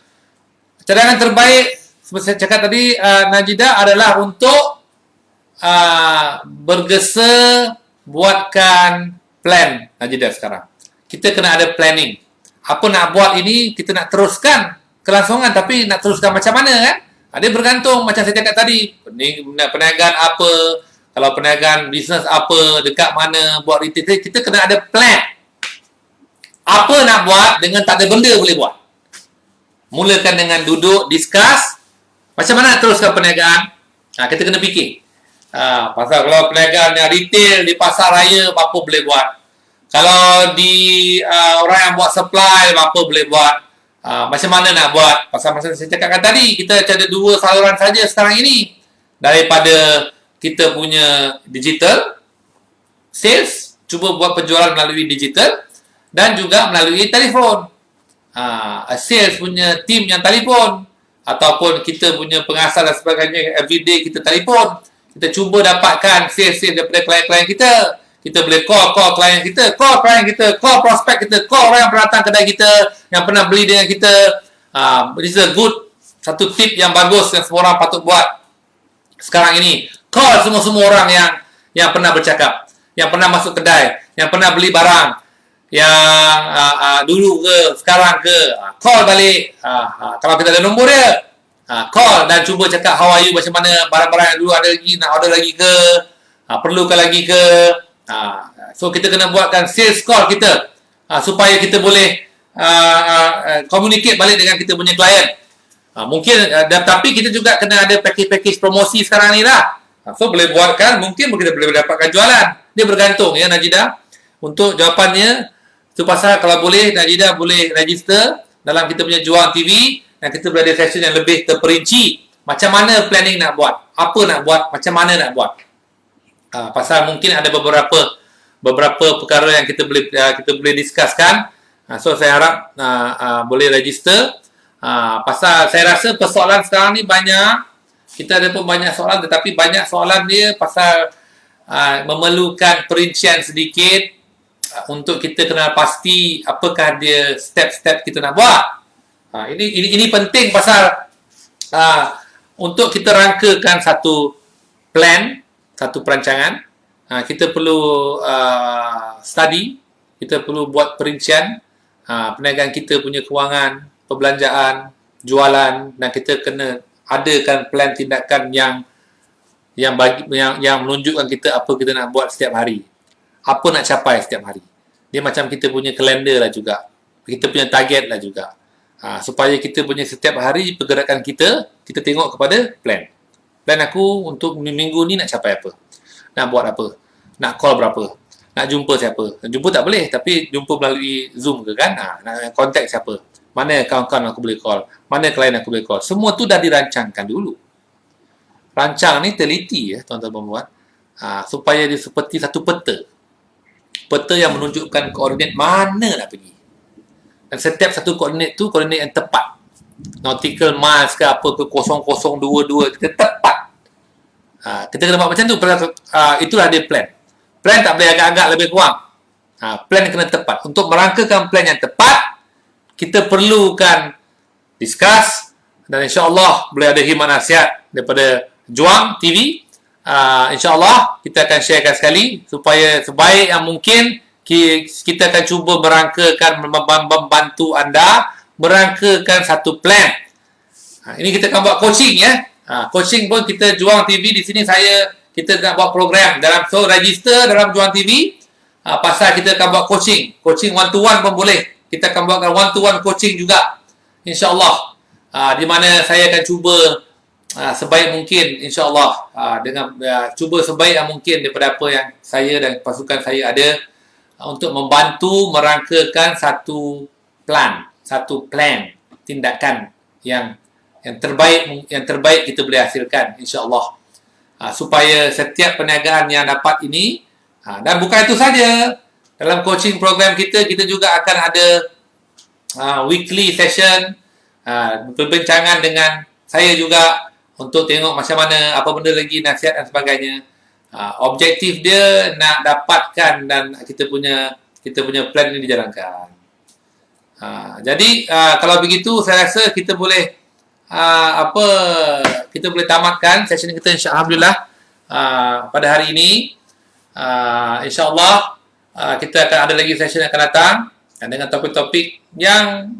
Cadangan terbaik seperti saya cakap tadi, Najidah, adalah untuk bergesa buatkan plan. Najidah, sekarang kita kena ada planning. Apa nak buat ini, kita nak teruskan kelangsungan, tapi nak teruskan macam mana kan? Dia bergantung macam saya cakap tadi, perniagaan apa, kalau perniagaan bisnes apa, dekat mana, buat retail, kita kena ada plan. Apa nak buat dengan tak ada benda boleh buat. Mulakan dengan duduk, discuss macam mana nak teruskan perniagaan. Kita kena fikir. Pasal kalau perniagaan yang retail di pasar raya, apa boleh buat. Kalau di orang yang buat supply, apa boleh buat. Macam mana nak buat. Pasal masa saya cakapkan tadi, kita ada dua saluran saja sekarang ini. Daripada kita punya digital sales, cuba buat penjualan melalui digital, dan juga melalui telefon. Sales punya team yang telefon, ataupun kita punya pengasas dan sebagainya, everyday kita telefon. Kita cuba dapatkan sales daripada klien-klien kita. Kita boleh call klien kita, call prospek kita, call orang yang pernah datang kedai kita, yang pernah beli dengan kita. This is a good satu tip yang bagus yang semua orang patut buat sekarang ini. Call semua orang yang pernah bercakap, yang pernah masuk kedai, yang pernah beli barang, yang dulu ke, sekarang ke, call balik. Kalau kita ada nombor dia, call dan cuba cakap how are you, macam mana barang-barang yang dulu ada lagi, nak order lagi ke, perlukan lagi ke. So kita kena buatkan sales call kita supaya kita boleh communicate balik dengan kita punya klien. Mungkin tapi kita juga kena ada package promosi sekarang ni lah. So boleh buatkan, mungkin kita boleh dapatkan jualan. Dia bergantung ya Najida. Untuk jawapannya itu pasal kalau boleh Najida boleh register dalam kita punya Juang TV dan kita boleh ada session yang lebih terperinci. Macam mana planning nak buat, apa nak buat, macam mana nak buat. Pasal mungkin ada beberapa perkara yang kita boleh discusskan. So saya harap boleh register. Pasal saya rasa persoalan sekarang ni banyak. Kita ada pun banyak soalan, tetapi banyak soalan dia pasal memerlukan perincian sedikit untuk kita kenal pasti apakah dia step-step kita nak buat. Ini penting pasal untuk kita rangkakan satu plan, satu perancangan, kita perlu study, kita perlu buat perincian perniagaan kita punya kewangan, perbelanjaan, jualan, dan kita kena adakan plan tindakan yang menunjukkan kita apa kita nak buat setiap hari, apa nak capai setiap hari. Dia macam kita punya kalender lah juga, kita punya target lah juga. Supaya kita punya setiap hari pergerakan kita tengok kepada plan aku untuk minggu ni nak capai apa, nak buat apa, nak call berapa, nak jumpa siapa. Jumpa tak boleh, tapi jumpa melalui Zoom ke kan, nak contact siapa, mana kawan-kawan aku boleh call, mana klien aku boleh call. Semua tu dah dirancangkan dulu. Rancang ni teliti ya tuan-tuan pembuat, supaya dia seperti satu peta yang menunjukkan koordinat mana nak pergi. Dan setiap satu koordinat tu koordinat yang tepat. Nautical miles ke apa ke 0022 kita tepat. Kita kena buat macam tu. Itulah dia plan. Plan tak boleh agak-agak lebih kurang. Plan kena tepat. Untuk merangkakan plan yang tepat, kita perlukan discuss, dan insya-Allah boleh ada khidmat nasihat daripada Juang TV. InsyaAllah kita akan sharekan sekali supaya sebaik yang mungkin kita akan cuba merangkakan, membantu anda merangkakan satu plan. Ini kita akan buat coaching ya. Coaching pun kita Juang TV di sini kita nak buat program dalam, so register dalam Juang TV. Pasal kita akan buat coaching one to one pun boleh. Kita akan buatkan one to one coaching juga, insya-Allah. Di mana saya akan cuba sebaik mungkin, insya-Allah, dengan cuba sebaik yang mungkin daripada apa yang saya dan pasukan saya ada untuk membantu merangkakan satu plan tindakan yang terbaik kita boleh hasilkan, insya-Allah. Supaya setiap perniagaan yang dapat ini, dan bukan itu saja, dalam coaching program kita juga akan ada weekly session, perbincangan dengan saya juga untuk tengok macam mana, apa benda lagi, nasihat dan sebagainya. Objektif dia nak dapatkan dan kita punya plan ini dijalankan. Jadi kalau begitu saya rasa kita boleh kita boleh tamatkan session kita, insya-Allah, pada hari ini. InsyaAllah kita akan ada lagi session yang akan datang dengan topik-topik yang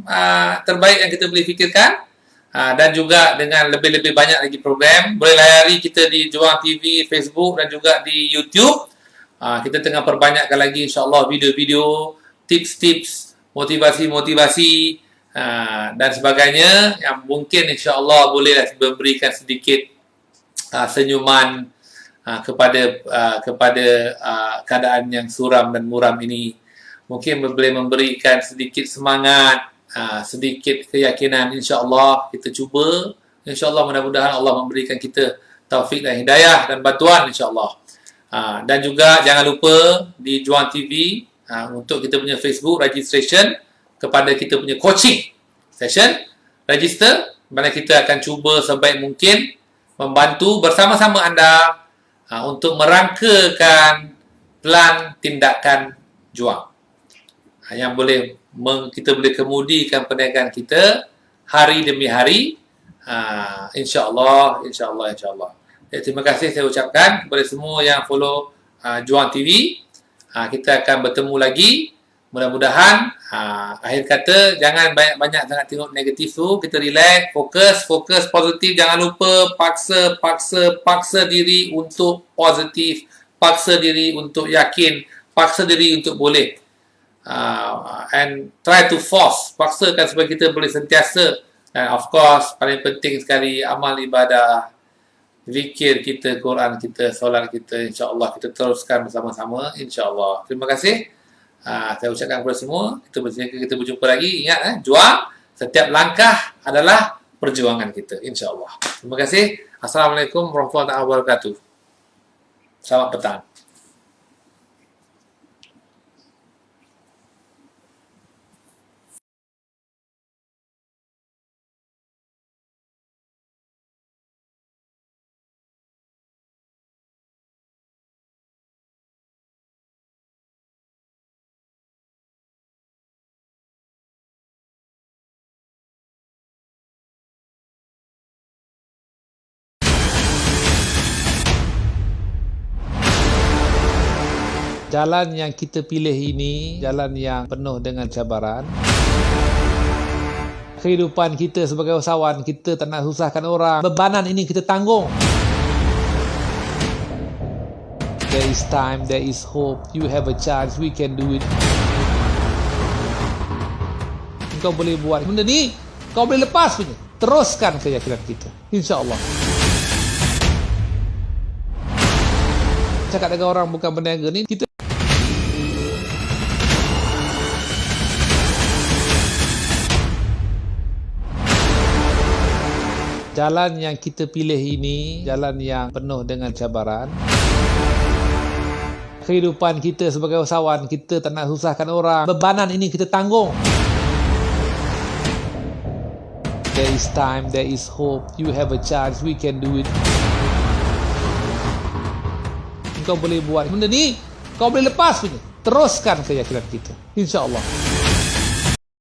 terbaik yang kita boleh fikirkan, dan juga dengan lebih-lebih banyak lagi program. Boleh layari kita di Juang TV, Facebook dan juga di YouTube. Kita tengah perbanyakkan lagi, insyaAllah, video-video, tips-tips, motivasi-motivasi dan sebagainya yang mungkin insyaAllah boleh memberikan sedikit senyuman kepada keadaan yang suram dan muram ini. Mungkin boleh memberikan sedikit semangat, sedikit keyakinan. InsyaAllah kita cuba. InsyaAllah mudah-mudahan Allah memberikan kita taufik dan hidayah dan bantuan, insyaAllah. Dan juga jangan lupa di Juang TV untuk kita punya Facebook registration kepada kita punya coaching session. Register, mana kita akan cuba sebaik mungkin membantu bersama-sama anda untuk merangkakan plan tindakan juang. Yang boleh kita boleh kemudikan perniagaan kita hari demi hari. InsyaAllah. Terima kasih saya ucapkan kepada semua yang follow Juang TV. Kita akan bertemu lagi. Mudah-mudahan akhir kata jangan banyak-banyak sangat tengok negatif tu. Kita relax, fokus positif. Jangan lupa paksa diri untuk positif, paksa diri untuk yakin, paksa diri untuk boleh. And try to force, paksakan supaya kita boleh sentiasa. Dan of course paling penting sekali amal ibadah, zikir kita, Quran kita, solat kita, insya-Allah kita teruskan bersama-sama, insya-Allah. Terima kasih. Saya ucapkan kepada semua, kita berjumpa lagi. Ingat, juang, setiap langkah adalah perjuangan kita, insya-Allah. Terima kasih. Assalamualaikum warahmatullahi wabarakatuh. Selamat petang. Jalan yang kita pilih ini, jalan yang penuh dengan cabaran. Kehidupan kita sebagai usahawan, kita tak nak susahkan orang. Bebanan ini kita tanggung. There is time, there is hope. You have a chance, we can do it. Kau boleh buat benda ni, kau boleh lepas punya. Teruskan keyakinan kita, insya-Allah. Cakap dengan orang bukan berniaga ni, kita jalan yang kita pilih ini, jalan yang penuh dengan cabaran. Kehidupan kita sebagai usahawan, kita tak nak susahkan orang. Bebanan ini kita tanggung. There is time, there is hope. You have a chance, we can do it. Kau boleh buat benda ni, kau boleh lepas punya. Teruskan keyakinan kita, insya-Allah.